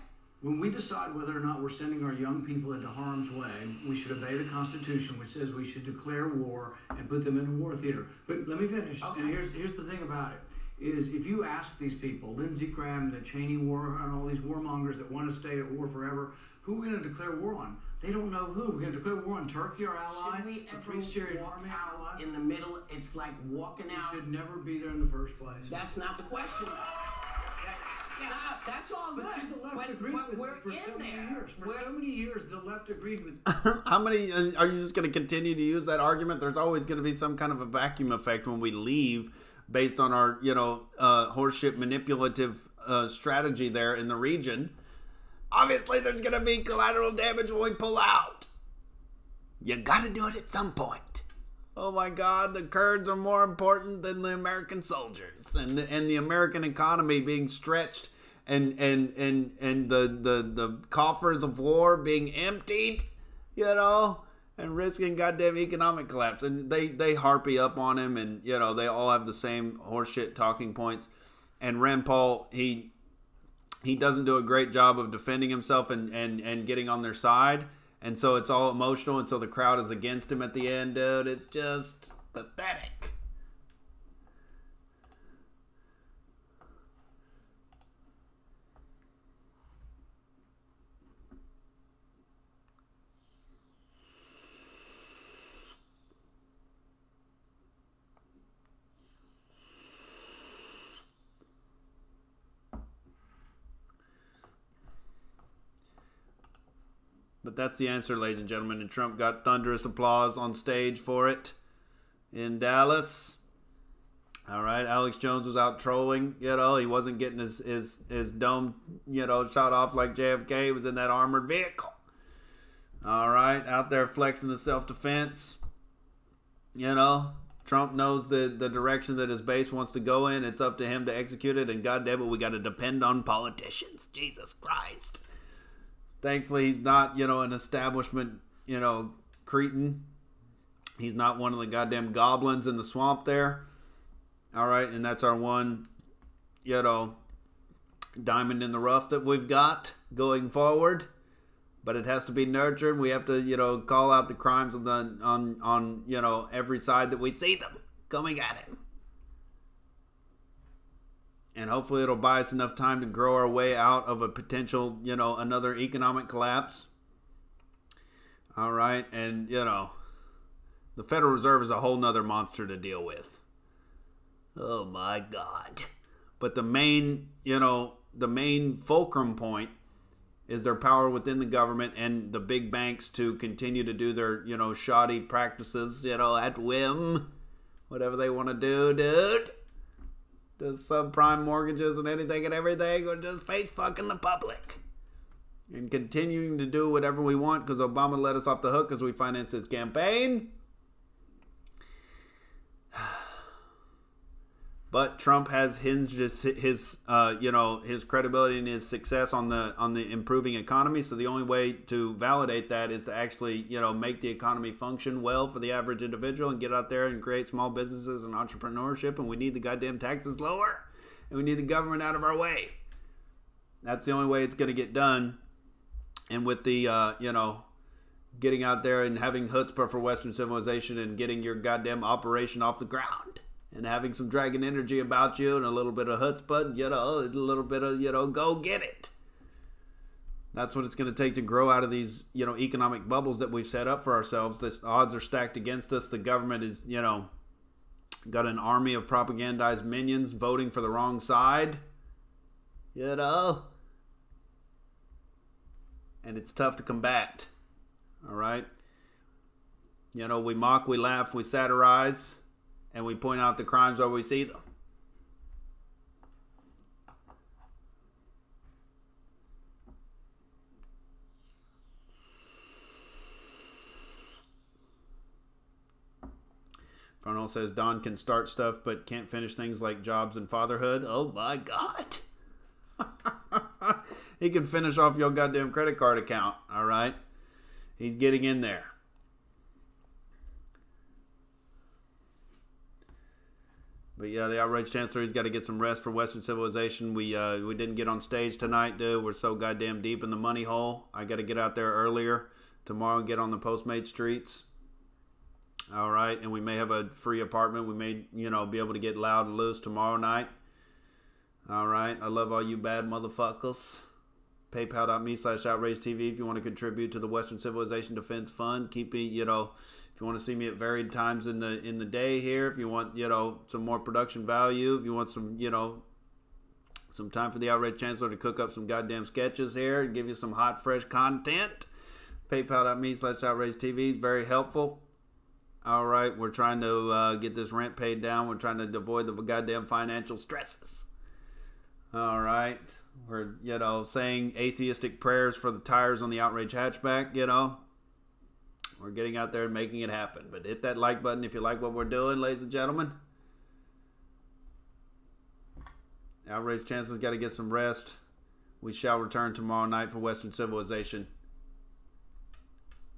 When we decide whether or not we're sending our young people into harm's way, we should obey the Constitution, which says we should declare war and put them in a war theater. But let me finish. Okay. And here's the thing about it, is if you ask these people, Lindsey Graham, the Cheney war, and all these warmongers that want to stay at war forever, who are we going to declare war on? They don't know who. We're going to declare war on Turkey, our ally, the Free Syrian Army, our ally. In the middle, it's like walking out. We should never be there in the first place. That's not the question. That's all good. But see, the left agreed with we're for in so many there. years. For so many years, the left agreed with... How many... Are you just going to continue to use that argument? There's always going to be some kind of a vacuum effect when we leave based on our, you know, horseshit manipulative strategy there in the region. Obviously, there's going to be collateral damage when we pull out. You got to do it at some point. Oh my God, the Kurds are more important than the American soldiers, and the American economy being stretched, and the coffers of war being emptied, you know, and risking goddamn economic collapse. And they harpy up on him, and you know they all have the same horseshit talking points. And Rand Paul, he doesn't do a great job of defending himself and getting on their side. And so it's all emotional, and so the crowd is against him at the end, dude. It's just pathetic. But that's the answer, ladies and gentlemen. And Trump got thunderous applause on stage for it in Dallas. All right, Alex Jones was out trolling. You know, he wasn't getting his dome, you know, shot off like JFK. He was in that armored vehicle. All right, out there flexing the self-defense. You know, Trump knows the direction that his base wants to go in. It's up to him to execute it. And goddamn it, we got to depend on politicians. Jesus Christ. Thankfully, he's not, you know, an establishment, you know, cretin. He's not one of the goddamn goblins in the swamp there. All right, and that's our one, you know, diamond in the rough that we've got going forward. But it has to be nurtured. We have to, you know, call out the crimes on you know, every side that we see them coming at him. And hopefully it'll buy us enough time to grow our way out of a potential, another economic collapse. All right. And, the Federal Reserve is a whole nother monster to deal with. Oh, my God. But the main fulcrum point is their power within the government and the big banks to continue to do their, shoddy practices, at whim. Whatever they want to do, dude. The subprime mortgages and anything and everything, or just face fucking the public. And continuing to do whatever we want because Obama let us off the hook because we financed his campaign. But Trump has hinged his credibility and his success on the improving economy. So the only way to validate that is to actually, make the economy function well for the average individual and get out there and create small businesses and entrepreneurship. And we need the goddamn taxes lower, and we need the government out of our way. That's the only way it's going to get done. And with the, getting out there and having chutzpah for Western civilization and getting your goddamn operation off the ground. And having some dragon energy about you and a little bit of chutzpah, a little bit of, go get it. That's what it's going to take to grow out of these, economic bubbles that we've set up for ourselves. The odds are stacked against us. The government is, got an army of propagandized minions voting for the wrong side. And it's tough to combat. All right? We mock, we laugh, we satirize. And we point out the crimes where we see them. Frontal says Don can start stuff but can't finish things like jobs and fatherhood. Oh my God. He can finish off your goddamn credit card account. All right. He's getting in there. But yeah, the outrage chancellor, he's got to get some rest for Western civilization. We didn't get on stage tonight, dude. We're so goddamn deep in the money hole. I got to get out there earlier tomorrow and get on the Postmate streets. All right, and we may have a free apartment. We may, be able to get loud and loose tomorrow night. All right, I love all you bad motherfuckers. PayPal.me/Outrage TV if you want to contribute to the Western Civilization Defense Fund. Keep me, if you want to see me at varied times in the day here, if you want, some more production value, if you want some, some time for the Outrage Chancellor to cook up some goddamn sketches here and give you some hot, fresh content, PayPal.me/Outrage TV is very helpful. All right, we're trying to get this rent paid down. We're trying to avoid the goddamn financial stresses. All right, we're, saying atheistic prayers for the tires on the Outrage hatchback, We're getting out there and making it happen. But hit that like button if you like what we're doing, ladies and gentlemen. Outrage Chancellor's got to get some rest. We shall return tomorrow night for Western civilization.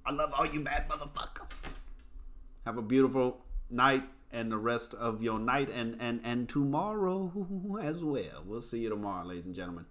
I love all you bad motherfuckers. Have a beautiful night and the rest of your night and tomorrow as well. We'll see you tomorrow, ladies and gentlemen.